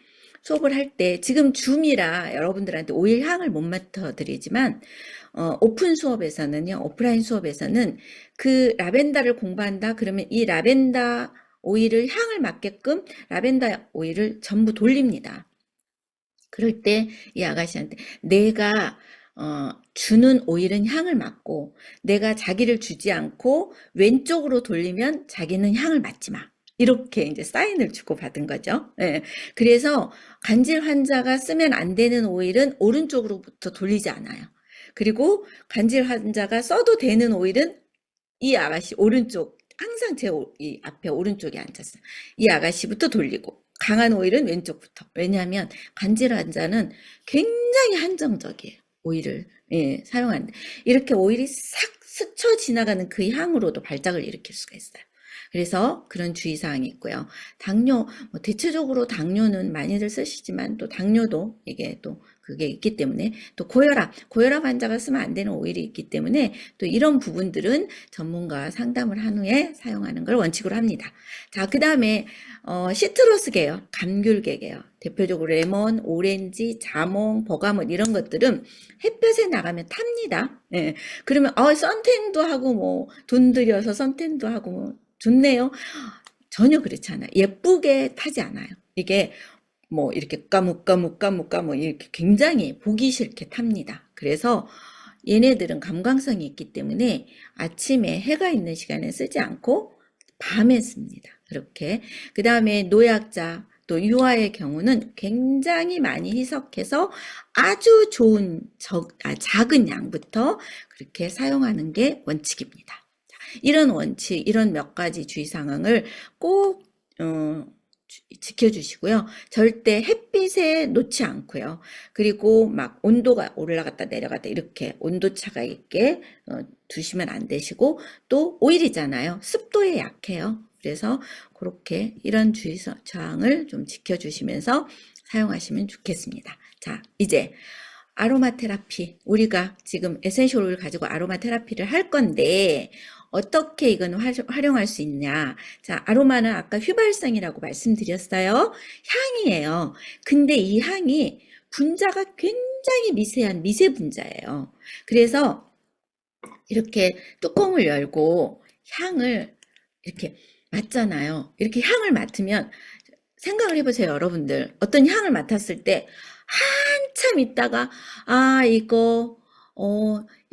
수업을 할 때 지금 줌이라 여러분들한테 오일 향을 못 맡아드리지만 오픈 수업에서는요, 오프라인 수업에서는 그 라벤더를 공부한다 그러면 이 라벤더 오일을 향을 맡게끔 라벤더 오일을 전부 돌립니다. 그럴 때 이 아가씨한테 내가 주는 오일은 향을 맡고 내가 자기를 주지 않고 왼쪽으로 돌리면 자기는 향을 맡지 마. 이렇게 이제 사인을 주고 받은 거죠. 예. 그래서 간질 환자가 쓰면 안 되는 오일은 오른쪽으로부터 돌리지 않아요. 그리고 간질 환자가 써도 되는 오일은 이 아가씨 오른쪽, 항상 이 앞에 오른쪽에 앉았어요. 이 아가씨부터 돌리고 강한 오일은 왼쪽부터. 왜냐하면 간질 환자는 굉장히 한정적이에요. 오일을 사용하는데 이렇게 오일이 싹 스쳐 지나가는 그 향으로도 발작을 일으킬 수가 있어요. 그래서 그런 주의사항이 있고요. 당뇨, 뭐 대체적으로 당뇨는 많이들 쓰시지만 또 당뇨도 이게 또 그게 있기 때문에 또 고혈압 환자가 쓰면 안 되는 오일이 있기 때문에 또 이런 부분들은 전문가 상담을 한 후에 사용하는 걸 원칙으로 합니다. 자, 그 다음에 시트러스 계열, 감귤계 계열, 대표적으로 레몬, 오렌지, 자몽, 버가못 이런 것들은 햇볕에 나가면 탑니다. 예. 그러면 선탠도 하고 뭐 돈 들여서 선탠도 하고 뭐 좋네요. 전혀 그렇지 않아요. 예쁘게 타지 않아요. 이게 뭐 이렇게 까묵까묵 이렇게 굉장히 보기 싫게 탑니다. 그래서 얘네들은 감광성이 있기 때문에 아침에 해가 있는 시간에 쓰지 않고 밤에 씁니다. 그렇게. 그 다음에 노약자, 또 유아의 경우는 굉장히 많이 희석해서 아주 좋은 작은 양부터 그렇게 사용하는 게 원칙입니다. 이런 원칙, 이런 몇 가지 주의 상황을 꼭 지켜주시고요. 절대 햇빛에 놓지 않고요. 그리고 막 온도가 올라갔다 내려갔다 이렇게 온도차가 있게 두시면 안 되시고, 또 오일이잖아요. 습도에 약해요. 그래서 그렇게 이런 주의사항을 좀 지켜주시면서 사용하시면 좋겠습니다. 자, 이제 아로마 테라피, 우리가 지금 에센셜 오일 가지고 아로마 테라피를 할 건데 어떻게 이건 활용할 수 있냐. 자, 아로마는 아까 휘발성이라고 말씀드렸어요. 향이에요. 근데 이 향이 분자가 굉장히 미세한 미세 분자예요. 그래서 이렇게 뚜껑을 열고 향을 이렇게 맡잖아요. 이렇게 향을 맡으면 생각을 해보세요, 여러분들. 어떤 향을 맡았을 때 한참 있다가 이거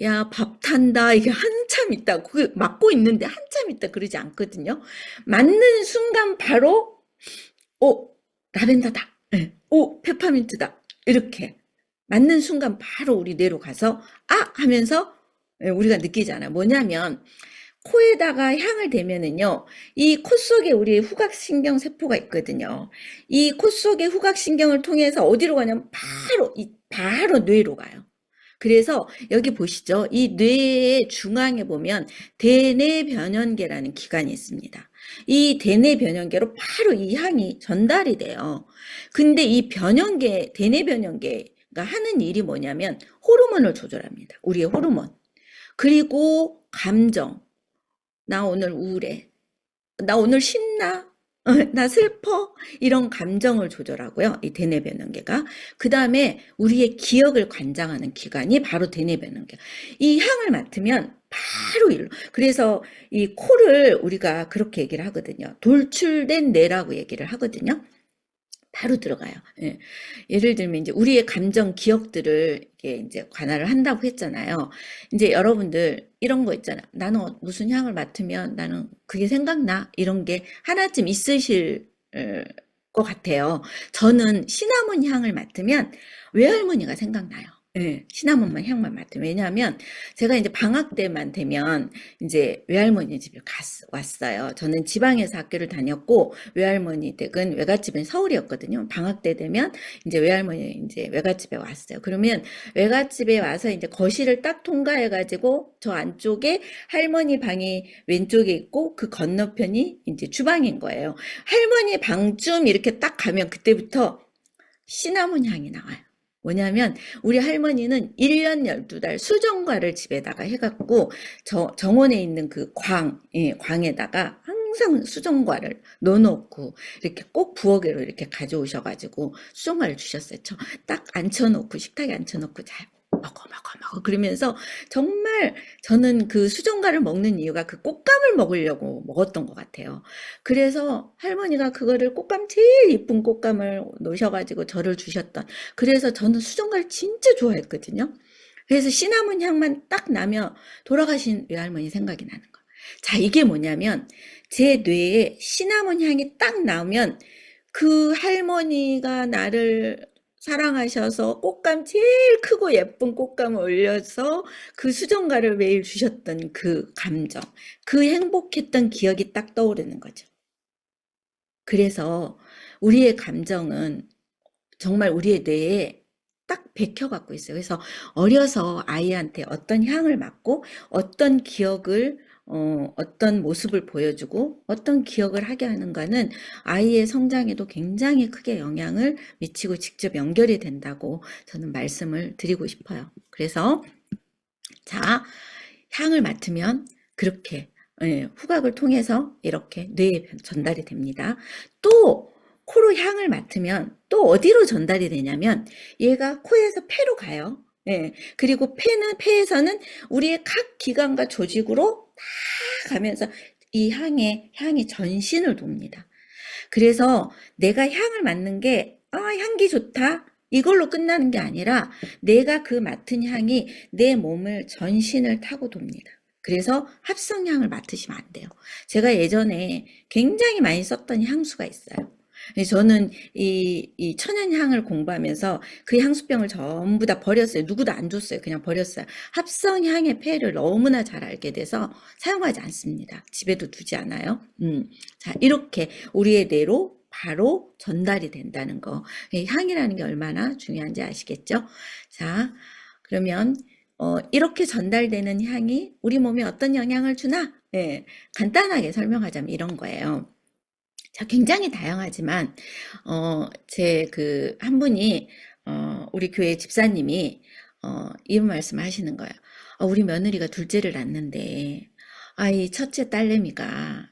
야, 밥 탄다. 이게 한참 있다. 그 맡고 있는데 한참 있다 그러지 않거든요. 맡는 순간 바로 라벤더다. 네. 페퍼민트다. 이렇게 맡는 순간 바로 우리 뇌로 가서 하면서 우리가 느끼잖아요. 뭐냐면 코에다가 향을 대면은요, 이 코 속에 우리 후각신경 세포가 있거든요. 이 코 속의 후각신경을 통해서 어디로 가냐면 바로 뇌로 가요. 그래서 여기 보시죠. 이 뇌의 중앙에 보면 대뇌변연계라는 기관이 있습니다. 이 대뇌변연계로 바로 이 향이 전달이 돼요. 근데 이 대뇌변연계가 하는 일이 뭐냐면 호르몬을 조절합니다. 우리의 호르몬. 그리고 감정. 나 오늘 우울해. 나 오늘 신나. 나 슬퍼. 이런 감정을 조절하고요. 이 대뇌변연계가. 그 다음에 우리의 기억을 관장하는 기관이 바로 대뇌변연계. 이 향을 맡으면 바로 일로. 그래서 이 코를 우리가 그렇게 얘기를 하거든요. 돌출된 뇌라고 얘기를 하거든요. 바로 들어가요. 예. 예를 들면 이제 우리의 감정, 기억들을 이제 관할을 한다고 했잖아요. 이제 여러분들 이런 거 있잖아요. 나는 무슨 향을 맡으면 나는 그게 생각나. 이런 게 하나쯤 있으실 것 같아요. 저는 시나몬 향을 맡으면 외할머니가 생각나요. 예, 시나몬만 향만 맡으면. 왜냐하면 제가 이제 방학 때만 되면 이제 외할머니 집에 왔어요. 저는 지방에서 학교를 다녔고 외할머니 댁은 외갓집은 서울이었거든요. 방학 때 되면 이제 외할머니 이제 외갓집에 왔어요. 그러면 외갓집에 와서 이제 거실을 딱 통과해가지고 저 안쪽에 할머니 방이 왼쪽에 있고 그 건너편이 이제 주방인 거예요. 할머니 방쯤 이렇게 딱 가면 그때부터 시나몬 향이 나와요. 뭐냐면 우리 할머니는 1년 12달 수정과를 집에다가 해갖고 정원에 있는 그 광에다가 항상 수정과를 넣어놓고 이렇게 꼭 부엌으로 이렇게 가져오셔가지고 수정과를 주셨어요. 저 딱 앉혀놓고 식탁에 앉혀놓고 잘 먹어 그러면서 정말 저는 그 수정과를 먹는 이유가 그 꽃감을 먹으려고 먹었던 것 같아요. 그래서 할머니가 그거를 제일 이쁜 꽃감을 놓으셔가지고 저를 주셨던. 그래서 저는 수정과를 진짜 좋아했거든요. 그래서 시나몬 향만 딱 나면 돌아가신 외할머니 생각이 나는 거예요. 자, 이게 뭐냐면 제 뇌에 시나몬 향이 딱 나오면 그 할머니가 나를 사랑하셔서 꽃감 제일 크고 예쁜 꽃감을 올려서 그 수정과를 매일 주셨던 그 감정, 그 행복했던 기억이 딱 떠오르는 거죠. 그래서 우리의 감정은 정말 우리의 뇌에 딱 bek혀갖고 있어요. 그래서 어려서 아이한테 어떤 향을 맡고 어떤 기억을 어떤 모습을 보여주고 어떤 기억을 하게 하는가는 아이의 성장에도 굉장히 크게 영향을 미치고 직접 연결이 된다고 저는 말씀을 드리고 싶어요. 그래서 자, 향을 맡으면 그렇게 후각을 통해서 이렇게 뇌에 전달이 됩니다. 또 코로 향을 맡으면 또 어디로 전달이 되냐면 얘가 코에서 폐로 가요. 그리고 폐에서는 우리의 각 기관과 조직으로 다 가면서 이 향이 전신을 돕니다. 그래서 내가 향을 맡는 게 향기 좋다 이걸로 끝나는 게 아니라 내가 그 맡은 향이 내 몸을 전신을 타고 돕니다. 그래서 합성향을 맡으시면 안 돼요. 제가 예전에 굉장히 많이 썼던 향수가 있어요. 저는 이 천연향을 공부하면서 그 향수병을 전부 다 버렸어요. 누구도 안 줬어요. 그냥 버렸어요. 합성향의 폐해를 너무나 잘 알게 돼서 사용하지 않습니다. 집에도 두지 않아요. 자, 이렇게 우리의 뇌로 바로 전달이 된다는 거. 향이라는 게 얼마나 중요한지 아시겠죠? 자, 그러면 이렇게 전달되는 향이 우리 몸에 어떤 영향을 주나? 간단하게 설명하자면 이런 거예요. 자, 굉장히 다양하지만 제 한 분이 우리 교회 집사님이 이런 말씀을 하시는 거예요. 우리 며느리가 둘째를 낳는데 이 첫째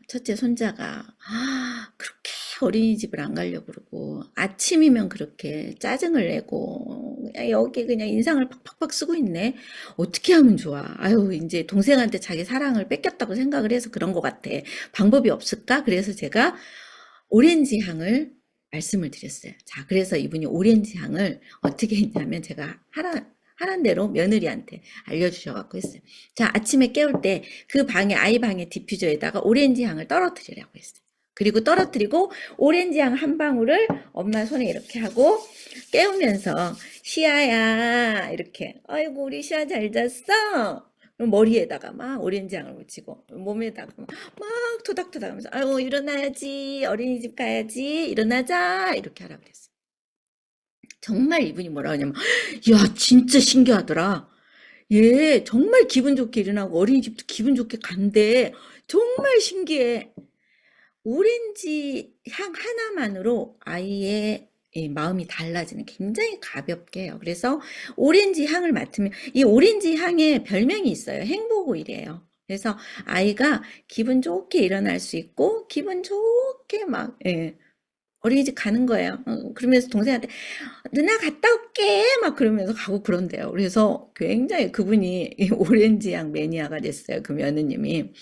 첫째 손자가 그렇게 어린이집을 안 가려고 그러고 아침이면 그렇게 짜증을 내고 여기 그냥 인상을 팍팍팍 쓰고 있네. 어떻게 하면 좋아? 아유, 이제 동생한테 자기 사랑을 뺏겼다고 생각을 해서 그런 것 같아. 방법이 없을까? 그래서 제가 오렌지 향을 말씀을 드렸어요. 자, 그래서 이분이 오렌지 향을 어떻게 했냐면 제가 하란 대로 며느리한테 알려주셔갖고 했어요. 자, 아침에 깨울 때 그 아이 방의 디퓨저에다가 오렌지 향을 떨어뜨리라고 했어요. 그리고 떨어뜨리고 오렌지 향 한 방울을 엄마 손에 이렇게 하고 깨우면서 시아야 이렇게 아이고 우리 시아 잘 잤어? 머리에다가 막 오렌지 향을 묻히고 몸에다가 막 토닥토닥 하면서 아이고 일어나야지 어린이집 가야지 일어나자 이렇게 하라고 그랬어요. 정말 이분이 뭐라 하냐면 야 진짜 신기하더라. 얘 정말 기분 좋게 일어나고 어린이집도 기분 좋게 간대. 정말 신기해. 오렌지 향 하나만으로 아이의 마음이 달라지는 굉장히 가볍게 해요. 그래서 오렌지 향을 맡으면 이 오렌지 향에 별명이 있어요. 행복오일이에요. 그래서 아이가 기분 좋게 일어날 수 있고 기분 좋게 막 어린이집 가는 거예요. 그러면서 동생한테 누나 갔다 올게 막 그러면서 가고 그런대요. 그래서 굉장히 그분이 이 오렌지 향 매니아가 됐어요. 그 며느님이.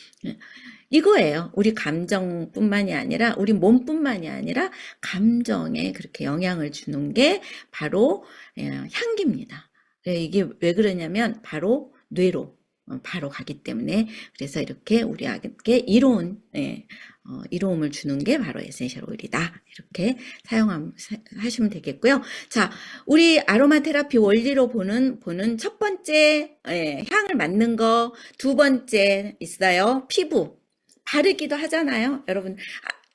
이거예요. 우리 감정뿐만이 아니라 우리 몸뿐만이 아니라 감정에 그렇게 영향을 주는 게 바로 향기입니다. 이게 왜 그러냐면 바로 뇌로 바로 가기 때문에 그래서 이렇게 우리에게 이로움을 주는 게 바로 에센셜 오일이다. 이렇게 하시면 되겠고요. 자, 우리 아로마 테라피 원리로 보는 첫 번째 향을 맡는 거, 두 번째 있어요. 피부. 바르기도 하잖아요. 여러분,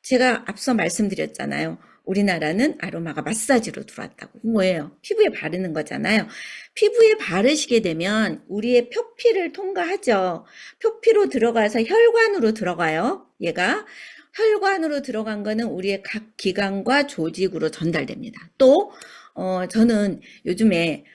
제가 앞서 말씀드렸잖아요. 우리나라는 아로마가 마사지로 들어왔다고. 뭐예요? 피부에 바르는 거잖아요. 피부에 바르시게 되면 우리의 표피를 통과하죠. 표피로 들어가서 혈관으로 들어가요. 얘가. 혈관으로 들어간 거는 우리의 각 기관과 조직으로 전달됩니다. 또 저는 요즘에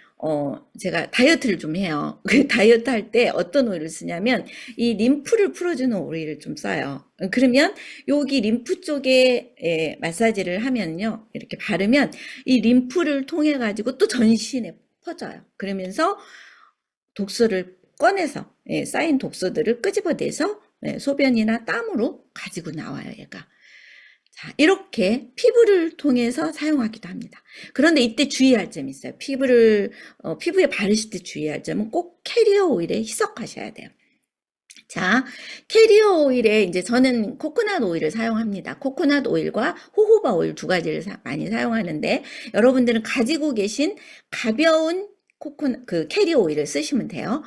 제가 다이어트를 좀 해요. 그 다이어트 할 때 어떤 오일을 쓰냐면 이 림프를 풀어주는 오일을 좀 써요. 그러면 여기 림프 쪽에 마사지를 하면요. 이렇게 바르면 이 림프를 통해 가지고 또 전신에 퍼져요. 그러면서 독소를 꺼내서 쌓인 독소들을 끄집어내서 소변이나 땀으로 가지고 나와요. 얘가. 자, 이렇게 피부를 통해서 사용하기도 합니다. 그런데 이때 주의할 점이 있어요. 피부에 바르실 때 주의할 점은 꼭 캐리어 오일에 희석하셔야 돼요. 자, 캐리어 오일에 이제 저는 코코넛 오일을 사용합니다. 코코넛 오일과 호호바 오일 두 가지를 많이 사용하는데 여러분들은 가지고 계신 가벼운 캐리어 오일을 쓰시면 돼요.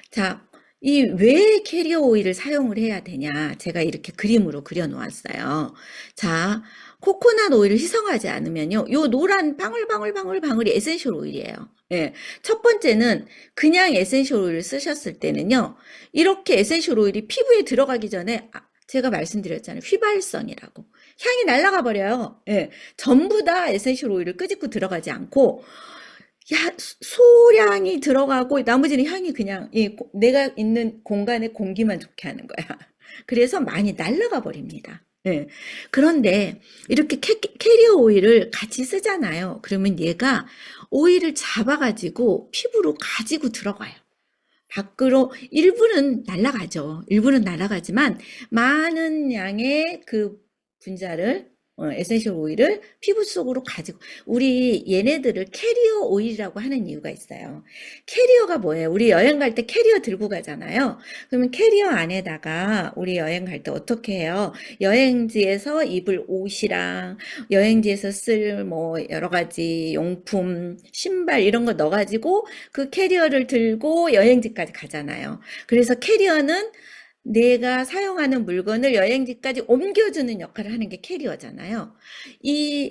자, 이 왜 캐리어 오일을 사용을 해야 되냐? 제가 이렇게 그림으로 그려 놓았어요. 자, 코코넛 오일을 희석하지 않으면요. 요 노란 방울방울방울방울이 에센셜 오일이에요. 예. 첫 번째는 그냥 에센셜 오일을 쓰셨을 때는요. 이렇게 에센셜 오일이 피부에 들어가기 전에 제가 말씀드렸잖아요. 휘발성이라고. 향이 날아가 버려요. 예. 전부 다 에센셜 오일을 끄집고 들어가지 않고 소량이 들어가고 나머지는 향이 그냥 내가 있는 공간의 공기만 좋게 하는 거야. 그래서 많이 날아가 버립니다. 예. 그런데 이렇게 캐리어 오일을 같이 쓰잖아요. 그러면 얘가 오일을 잡아가지고 피부로 가지고 들어가요. 밖으로 일부는 날아가죠. 일부는 날아가지만 많은 양의 그 분자를 에센셜 오일을 피부 속으로 가지고 우리 얘네들을 캐리어 오일이라고 하는 이유가 있어요. 캐리어가 뭐예요? 우리 여행 갈 때 캐리어 들고 가잖아요. 그러면 캐리어 안에다가 우리 여행 갈 때 어떻게 해요? 여행지에서 입을 옷이랑 여행지에서 쓸 뭐 여러 가지 용품, 신발 이런 거 넣어가지고 그 캐리어를 들고 여행지까지 가잖아요. 그래서 캐리어는 내가 사용하는 물건을 여행지까지 옮겨주는 역할을 하는 게 캐리어잖아요.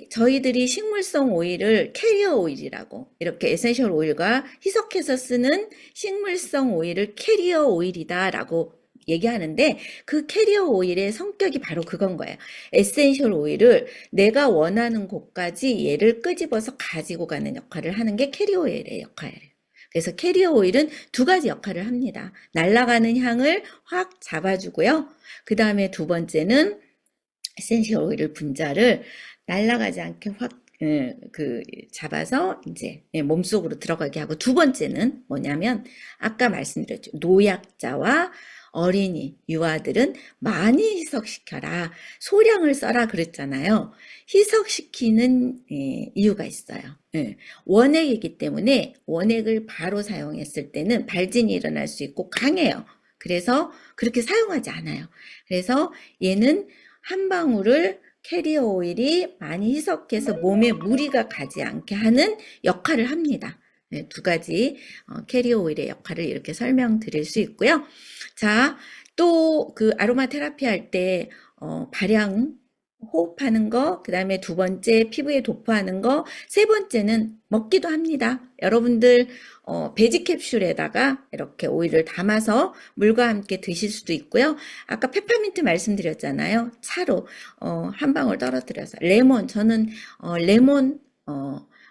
저희들이 식물성 오일을 캐리어 오일이라고, 이렇게 에센셜 오일과 희석해서 쓰는 식물성 오일을 캐리어 오일이다라고 얘기하는데, 그 캐리어 오일의 성격이 바로 그건 거예요. 에센셜 오일을 내가 원하는 곳까지 얘를 끄집어서 가지고 가는 역할을 하는 게 캐리어 오일의 역할이에요. 그래서 캐리어 오일은 두 가지 역할을 합니다. 날아가는 향을 확 잡아주고요. 그 다음에 두 번째는 에센셜 오일 분자를 날아가지 않게 확 잡아서 이제 몸속으로 들어가게 하고, 두 번째는 뭐냐면 아까 말씀드렸죠. 노약자와 어린이, 유아들은 많이 희석시켜라. 소량을 써라 그랬잖아요. 희석시키는 이유가 있어요. 원액이기 때문에 원액을 바로 사용했을 때는 발진이 일어날 수 있고 강해요. 그래서 그렇게 사용하지 않아요. 그래서 얘는 한 방울을 캐리어 오일이 많이 희석해서 몸에 무리가 가지 않게 하는 역할을 합니다. 두 가지 캐리어 오일의 역할을 이렇게 설명드릴 수 있고요. 자, 또 그 아로마 테라피 할 때 발향 호흡하는 거, 그 다음에 두 번째 피부에 도포하는 거, 세 번째는 먹기도 합니다. 여러분들 베지 캡슐에다가 이렇게 오일을 담아서 물과 함께 드실 수도 있고요. 아까 페퍼민트 말씀드렸잖아요. 차로 한 방울 떨어뜨려서 레몬, 저는 레몬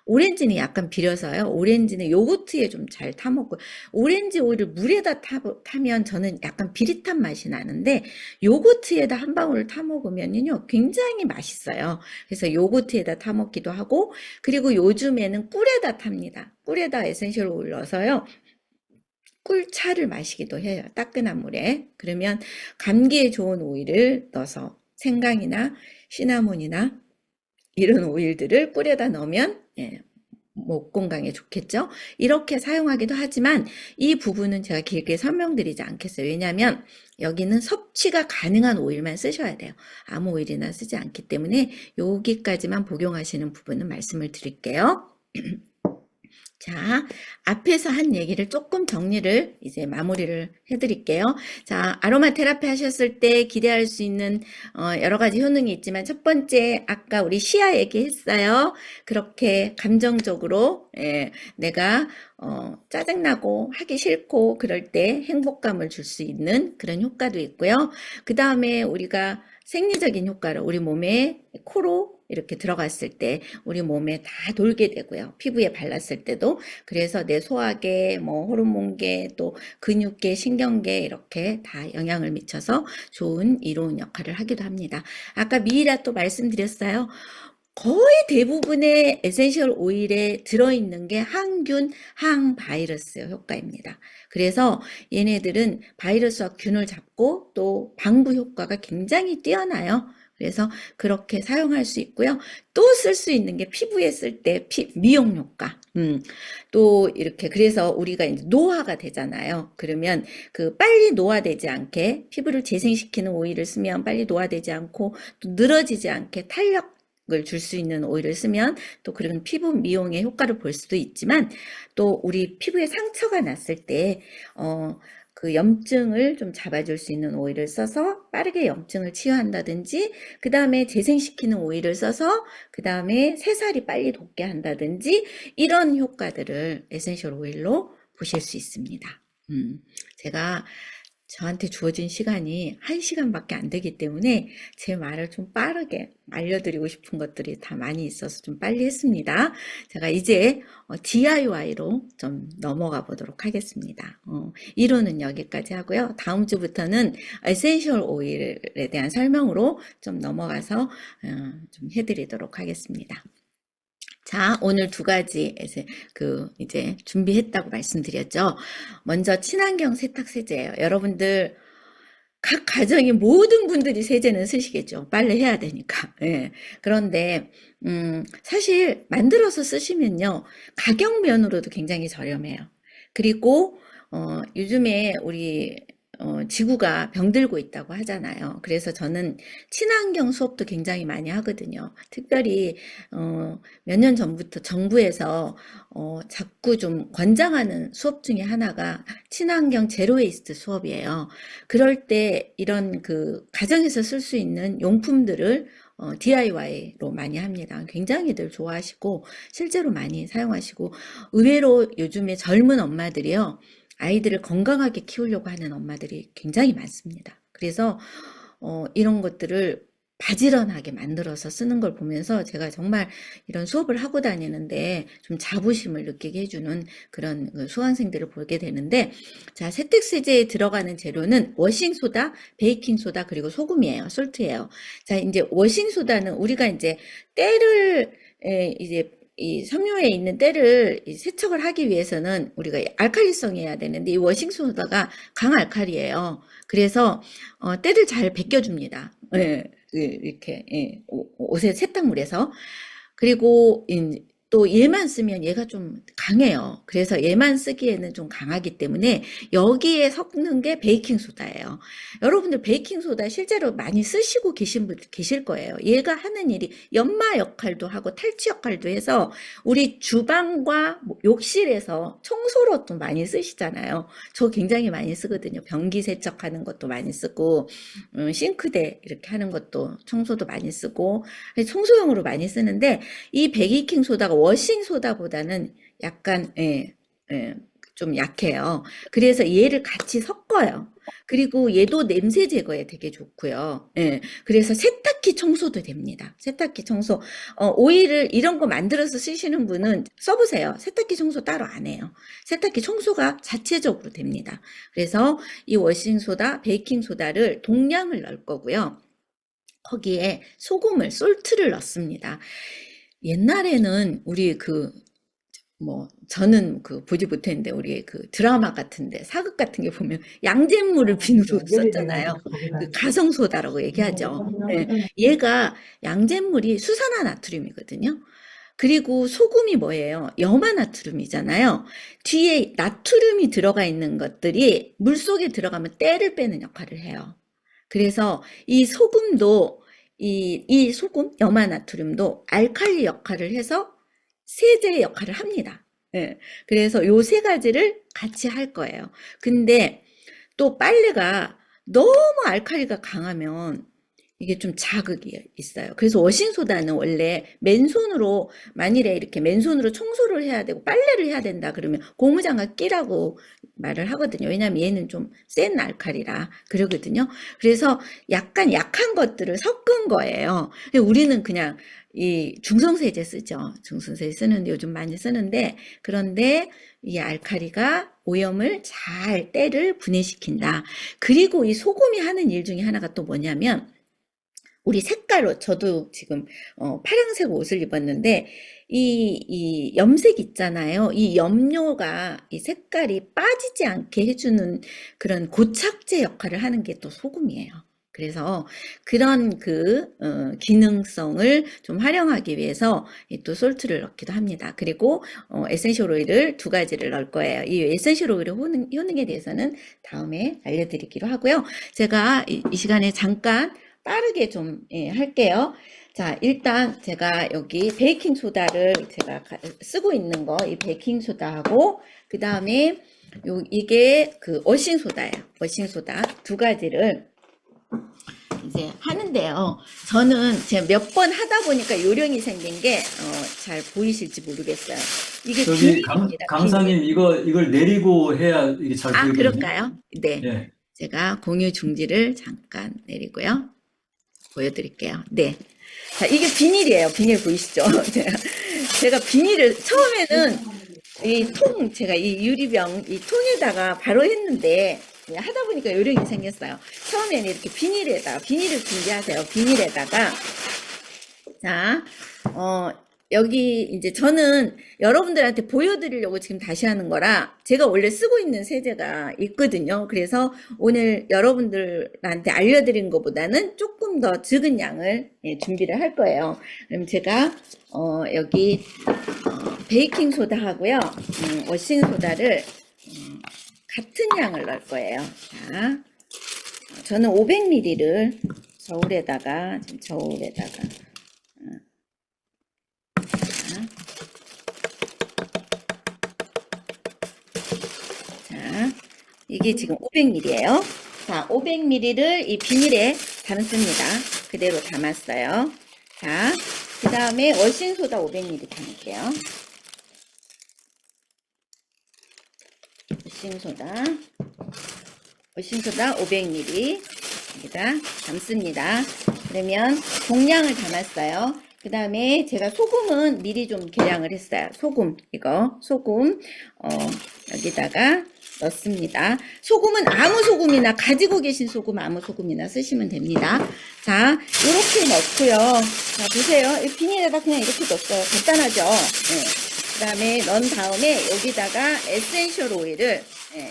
오렌지는 약간 비려서요. 오렌지는 요거트에 좀 잘 타먹고, 오렌지 오일을 물에다 타면 저는 약간 비릿한 맛이 나는데 요거트에다 한 방울을 타먹으면요 굉장히 맛있어요. 그래서 요거트에다 타먹기도 하고, 그리고 요즘에는 꿀에다 탑니다. 꿀에다 에센셜 오일 넣어서요 꿀차를 마시기도 해요. 따끈한 물에. 그러면 감기에 좋은 오일을 넣어서 생강이나 시나몬이나 이런 오일들을 꿀에다 넣으면 목 건강에 좋겠죠. 이렇게 사용하기도 하지만 이 부분은 제가 길게 설명드리지 않겠어요. 왜냐하면 여기는 섭취가 가능한 오일만 쓰셔야 돼요. 아무 오일이나 쓰지 않기 때문에 여기까지만 복용하시는 부분은 말씀을 드릴게요. 자, 앞에서 한 얘기를 조금 정리를 이제 마무리를 해드릴게요. 자, 아로마 테라피 하셨을 때 기대할 수 있는 여러 가지 효능이 있지만, 첫 번째 아까 우리 시야 얘기했어요. 그렇게 감정적으로 내가 짜증나고 하기 싫고 그럴 때 행복감을 줄 수 있는 그런 효과도 있고요. 그 다음에 우리가 생리적인 효과를 우리 몸에 코로 이렇게 들어갔을 때 우리 몸에 다 돌게 되고요. 피부에 발랐을 때도. 그래서 내 소화계, 뭐 호르몬계, 또 근육계, 신경계 이렇게 다 영향을 미쳐서 좋은 이로운 역할을 하기도 합니다. 아까 미이라 또 말씀드렸어요. 거의 대부분의 에센셜 오일에 들어있는 게 항균, 항바이러스 효과입니다. 그래서 얘네들은 바이러스와 균을 잡고 또 방부 효과가 굉장히 뛰어나요. 그래서 그렇게 사용할 수 있고요. 또 쓸 수 있는 게 피부에 쓸 때 미용 효과. 또 이렇게 그래서 우리가 이제 노화가 되잖아요. 그러면 그 빨리 노화되지 않게 피부를 재생시키는 오일을 쓰면 빨리 노화되지 않고 또 늘어지지 않게 탄력 을 줄 수 있는 오일을 쓰면 또 그런 피부 미용의 효과를 볼 수도 있지만, 또 우리 피부에 상처가 났을 때 그 염증을 좀 잡아줄 수 있는 오일을 써서 빠르게 염증을 치유한다든지, 그 다음에 재생시키는 오일을 써서 그 다음에 새살이 빨리 돋게 한다든지, 이런 효과들을 에센셜 오일로 보실 수 있습니다. 제가 저한테 주어진 시간이 1시간밖에 안 되기 때문에 제 말을 좀 빠르게 알려드리고 싶은 것들이 다 많이 있어서 좀 빨리 했습니다. 제가 이제 DIY로 좀 넘어가 보도록 하겠습니다. 이론은 여기까지 하고요. 다음 주부터는 에센셜 오일에 대한 설명으로 좀 넘어가서 좀 해드리도록 하겠습니다. 자, 오늘 두 가지 이제 준비했다고 말씀드렸죠. 먼저 친환경 세탁 세제예요. 여러분들 각 가정의 모든 분들이 세제는 쓰시겠죠. 빨래 해야 되니까. 예. 그런데 사실 만들어서 쓰시면요, 가격 면으로도 굉장히 저렴해요. 그리고 요즘에 우리 지구가 병들고 있다고 하잖아요. 그래서 저는 친환경 수업도 굉장히 많이 하거든요. 특별히 몇 년 전부터 정부에서 자꾸 좀 권장하는 수업 중에 하나가 친환경 제로웨이스트 수업이에요. 그럴 때 이런 그 가정에서 쓸 수 있는 용품들을 DIY로 많이 합니다. 굉장히들 좋아하시고 실제로 많이 사용하시고, 의외로 요즘에 젊은 엄마들이요, 아이들을 건강하게 키우려고 하는 엄마들이 굉장히 많습니다. 그래서 이런 것들을 바지런하게 만들어서 쓰는 걸 보면서 제가 정말 이런 수업을 하고 다니는데 좀 자부심을 느끼게 해주는 그런 수강생들을 보게 되는데, 자, 세탁세제에 들어가는 재료는 워싱소다, 베이킹소다, 그리고 소금이에요. 솔트예요. 자, 이제 워싱소다는 우리가 이제 때를 이제 이 섬유에 있는 때를 세척을 하기 위해서는 우리가 알칼리성이어야 되는데, 이 워싱소다가 강알칼리예요. 그래서 때를 잘 벗겨줍니다. 예, 이렇게 옷의 세탁물에서. 그리고 또 얘만 쓰면 얘가 좀 강해요. 그래서 얘만 쓰기에는 좀 강하기 때문에 여기에 섞는 게 베이킹소다예요. 여러분들 베이킹소다 실제로 많이 쓰시고 계신 분들 계실 거예요. 얘가 하는 일이 연마 역할도 하고 탈취 역할도 해서 우리 주방과 욕실에서 청소로 또 많이 쓰시잖아요. 저 굉장히 많이 쓰거든요. 변기 세척하는 것도 많이 쓰고, 싱크대 이렇게 하는 것도 청소도 많이 쓰고, 청소용으로 많이 쓰는데, 이 베이킹 소다가 워싱 소다보다는 약간 좀 약해요. 그래서 얘를 같이 섞어요. 그리고 얘도 냄새 제거에 되게 좋고요. 예, 그래서 세탁기 청소도 됩니다. 세탁기 청소. 오일을 이런 거 만들어서 쓰시는 분은 써보세요. 세탁기 청소 따로 안 해요. 세탁기 청소가 자체적으로 됩니다. 그래서 이 워싱 소다, 베이킹 소다를 동량을 넣을 거고요. 거기에 소금을, 솔트를 넣습니다. 옛날에는 우리 저는 보지 못했는데, 우리 드라마 같은데, 사극 같은 게 보면 양잿물을 비누로 썼잖아요. 가성소다라고 얘기하죠. 예, 얘가 양잿물이 수산화나트륨이거든요. 그리고 소금이 뭐예요? 염화나트륨이잖아요. 뒤에 나트륨이 들어가 있는 것들이 물속에 들어가면 때를 빼는 역할을 해요. 그래서 이 소금도, 이 소금, 염화나트륨도 알칼리 역할을 해서 세제 역할을 합니다. 예. 그래서 요 세 가지를 같이 할 거예요. 근데 또 빨래가 너무 알칼리가 강하면 이게 좀 자극이 있어요. 그래서 워싱소다는 원래 맨손으로, 만일에 이렇게 맨손으로 청소를 해야 되고 빨래를 해야 된다 그러면 고무장갑 끼라고 말을 하거든요. 왜냐하면 얘는 좀 센 알칼리라 그러거든요. 그래서 약간 약한 것들을 섞은 거예요. 우리는 그냥 이 중성세제 쓰죠. 중성세제 쓰는데 요즘 많이 쓰는데, 그런데 이 알칼리가 오염을 잘, 때를 분해시킨다. 그리고 이 소금이 하는 일 중에 하나가 또 뭐냐면, 우리 색깔로, 저도 지금 파란색 옷을 입었는데, 이 염색 있잖아요. 이 염료가 이 색깔이 빠지지 않게 해주는 그런 고착제 역할을 하는 게 또 소금이에요. 그래서 그런 기능성을 좀 활용하기 위해서 또 솔트를 넣기도 합니다. 그리고 에센셜 오일을 두 가지를 넣을 거예요. 이 에센셜 오일의 효능에 대해서는 다음에 알려드리기로 하고요. 제가 이 시간에 잠깐 빠르게 좀 할게요. 자, 일단 제가 여기 베이킹 소다를 제가 쓰고 있는 거, 이 베이킹 소다하고, 그 다음에 이게 그 워싱소다예요. 워싱소다 두 가지를 이제 하는데요. 저는 제가 몇 번 하다 보니까 요령이 생긴 게, 잘 보이실지 모르겠어요. 이게 저기 비닐입니다, 비닐. 강사님 이걸 내리고 해야 이게 잘 아, 보이거든요. 그럴까요? 네. 예. 제가 공유 중지를 잠깐 내리고요. 보여드릴게요. 네. 자, 이게 비닐이에요. 비닐 보이시죠? 제가 비닐을 처음에는 제가 이 유리병 이 통에다가 바로 했는데 하다 보니까 요령이 생겼어요. 처음에는 이렇게 비닐을 준비하세요. 비닐에다가 자, 여기 이제 저는 여러분들한테 보여드리려고 지금 다시 하는 거라 제가 원래 쓰고 있는 세제가 있거든요. 그래서 오늘 여러분들한테 알려드린 것보다는 조금 더 적은 양을 준비를 할 거예요. 그럼 제가 여기 베이킹 소다하고요, 워싱 소다를 같은 양을 넣을 거예요. 자, 저는 500ml를 저울에다가 자, 이게 지금 500ml예요. 자, 500ml를 이 비닐에 담습니다. 그대로 담았어요. 자, 그 다음에 워싱소다 500ml 담을게요. 워싱소다 500ml 여기다 담습니다. 그러면 동량을 담았어요. 그 다음에 제가 소금은 미리 좀 계량을 했어요. 소금 여기다가 넣습니다. 소금은 아무 소금이나 가지고 계신 소금 아무 소금이나 쓰시면 됩니다. 자, 이렇게 넣고요. 자, 보세요. 이 비닐에다 그냥 이렇게 넣었어요. 간단하죠? 네. 그 다음에 넣은 다음에 여기다가 에센셜 오일을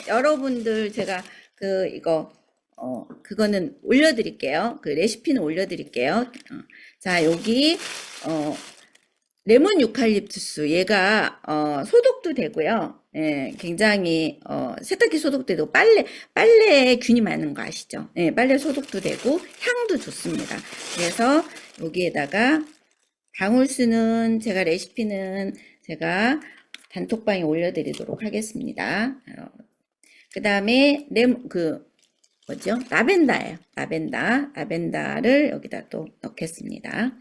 여러분들 제가 그거는 올려드릴게요. 그 레시피는 올려드릴게요. 자, 여기 레몬 유칼립투스 얘가 소독도 되고요. 예, 굉장히 세탁기 소독도 되고 빨래에 균이 많은 거 아시죠? 예, 빨래 소독도 되고 향도 좋습니다. 그래서 여기에다가 방울스는 레시피는 제가 단톡방에 올려드리도록 하겠습니다. 그 다음에 라벤더예요. 라벤더를 여기다 또 넣겠습니다.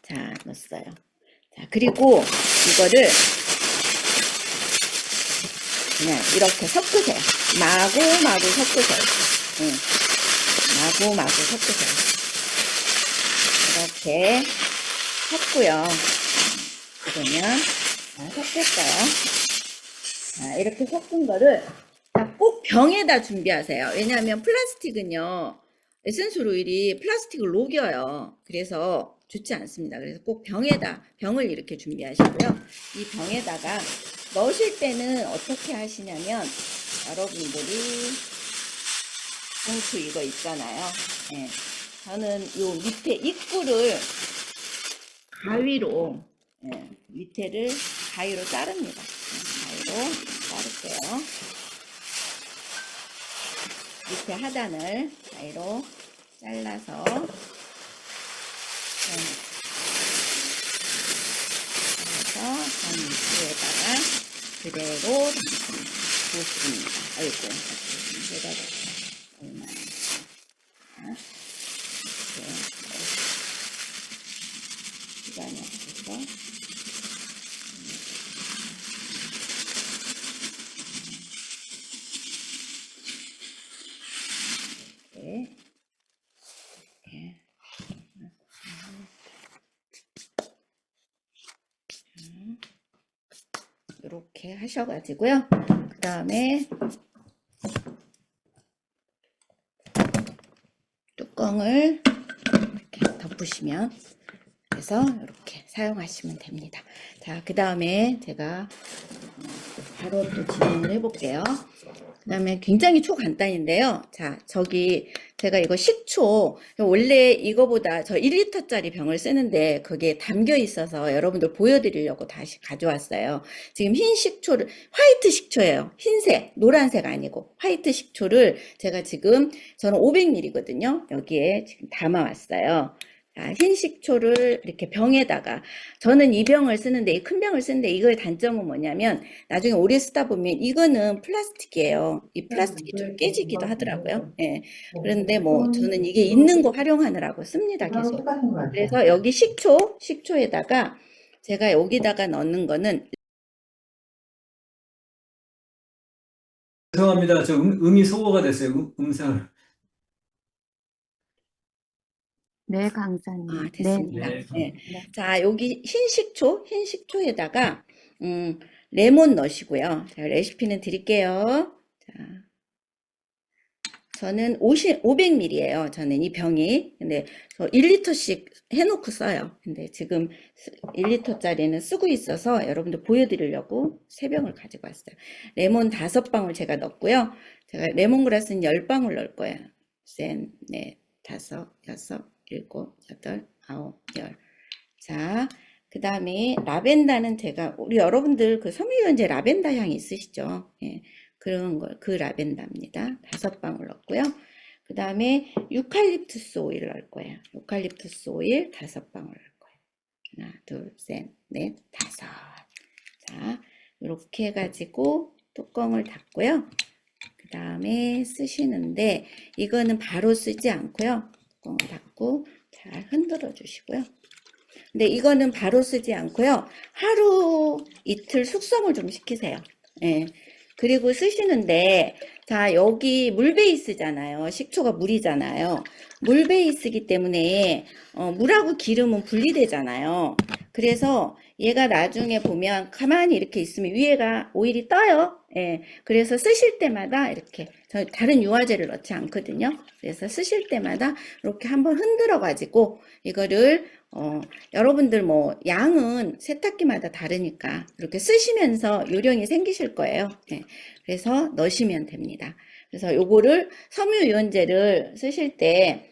자, 넣었어요. 자, 그리고 이거를 그냥 이렇게 섞으세요. 마구마구 섞으세요. 응. 마구마구 섞으세요. 이렇게 섞고요. 그러면 섞였어요. 자, 이렇게 섞은 거를 꼭 병에다 준비하세요. 왜냐하면 플라스틱은요, 에센셜 오일이 플라스틱을 녹여요. 그래서 좋지 않습니다. 그래서 꼭 병을 이렇게 준비하시고요. 이 병에다가 넣으실 때는 어떻게 하시냐면, 여러분들이 봉투 이거 있잖아요. 네. 저는 요 밑에 입구를 가위로, 밑에를 가위로 자릅니다. 가위로 자를게요. 밑에 하단을 가위로 잘라서 전위에다가 그대로 붓습니다. 아이고, 얼마나 시간이 없어서 이렇게 하셔가지고요. 그 다음에 뚜껑을 이렇게 덮으시면 그래서 이렇게 사용하시면 됩니다. 자, 그 다음에 제가 바로 또 진행을 해볼게요. 그 다음에 굉장히 초간단인데요. 자, 제가 이거 식초, 원래 이거보다 저 1리터짜리 병을 쓰는데 거기에 담겨 있어서 여러분들 보여드리려고 다시 가져왔어요. 지금 화이트 식초예요. 흰색, 노란색 아니고 화이트 식초를 저는 500ml거든요. 여기에 지금 담아왔어요. 자, 흰 식초를 이렇게 병에다가, 저는 이 병을 쓰는데, 이 큰 병을 쓰는데, 이거의 단점은 뭐냐면, 나중에 오래 쓰다 보면, 이거는 플라스틱이에요. 이 플라스틱이 좀 깨지기도 하더라고요. 예. 그런데 뭐, 저는 이게 있는 거 활용하느라고 씁니다, 그거랑 계속. 똑같은 것 같아. 그래서 여기 식초에다가, 제가 여기다가 넣는 거는, 죄송합니다. 저 음이 소거가 됐어요. 음성을. 네, 강사님. 네, 됐습니다. 네. 네. 네. 자, 여기 흰 식초에다가, 음, 레몬 넣으시고요. 자, 레시피는 드릴게요. 자, 저는 500ml예요. 저는 이 병이. 근데 저 1리터씩 해놓고 써요. 근데 지금 1리터짜리는 쓰고 있어서 여러분들 보여드리려고 3병을 가지고 왔어요. 레몬 5방울 제가 넣었고요. 제가 레몬그라스는 10방울 넣을 거예요. 셋, 넷, 다섯, 여섯, 일곱, 여덟, 아홉, 열. 자, 그 다음에 라벤더는 제가, 우리 여러분들 그 섬유유연제 라벤더 향이 있으시죠? 예, 그런 거, 그 라벤더입니다. 5방울 넣었고요. 그 다음에 유칼립투스 오일 넣을 거예요. 유칼립투스 오일 5방울 넣을 거예요. 하나, 둘, 셋, 넷, 다섯. 자, 이렇게 해가지고 뚜껑을 닫고요. 그 다음에 쓰시는데, 이거는 바로 쓰지 않고요. 뚜껑을 닫고 잘 흔들어 주시고요. 근데 이거는 바로 쓰지 않고요. 하루 이틀 숙성을 좀 시키세요. 예. 그리고 쓰시는데, 자, 여기 물 베이스잖아요. 식초가 물이잖아요. 물 베이스이기 때문에, 물하고 기름은 분리되잖아요. 그래서 얘가 나중에 보면 가만히 이렇게 있으면 위에가 오일이 떠요. 예. 그래서 쓰실 때마다 이렇게, 저 다른 유화제를 넣지 않거든요. 그래서 쓰실 때마다 이렇게 한번 흔들어 가지고 이거를 여러분들 뭐 양은 세탁기마다 다르니까 이렇게 쓰시면서 요령이 생기실 거예요. 예, 그래서 넣으시면 됩니다. 그래서 요거를 섬유유연제를 쓰실 때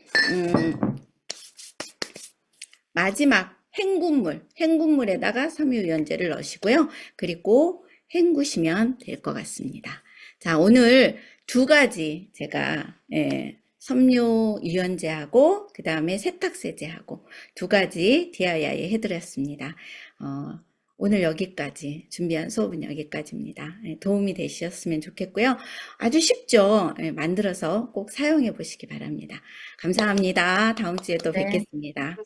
마지막 헹군물에다가 섬유유연제를 넣으시고요. 그리고 헹구시면 될 것 같습니다. 자, 오늘 2가지 제가 섬유유연제하고 그 다음에 세탁세제하고 2가지 DIY 해드렸습니다. 오늘 여기까지 준비한 수업은 여기까지입니다. 도움이 되셨으면 좋겠고요. 아주 쉽죠? 만들어서 꼭 사용해 보시기 바랍니다. 감사합니다. 다음 주에 또 네. 뵙겠습니다.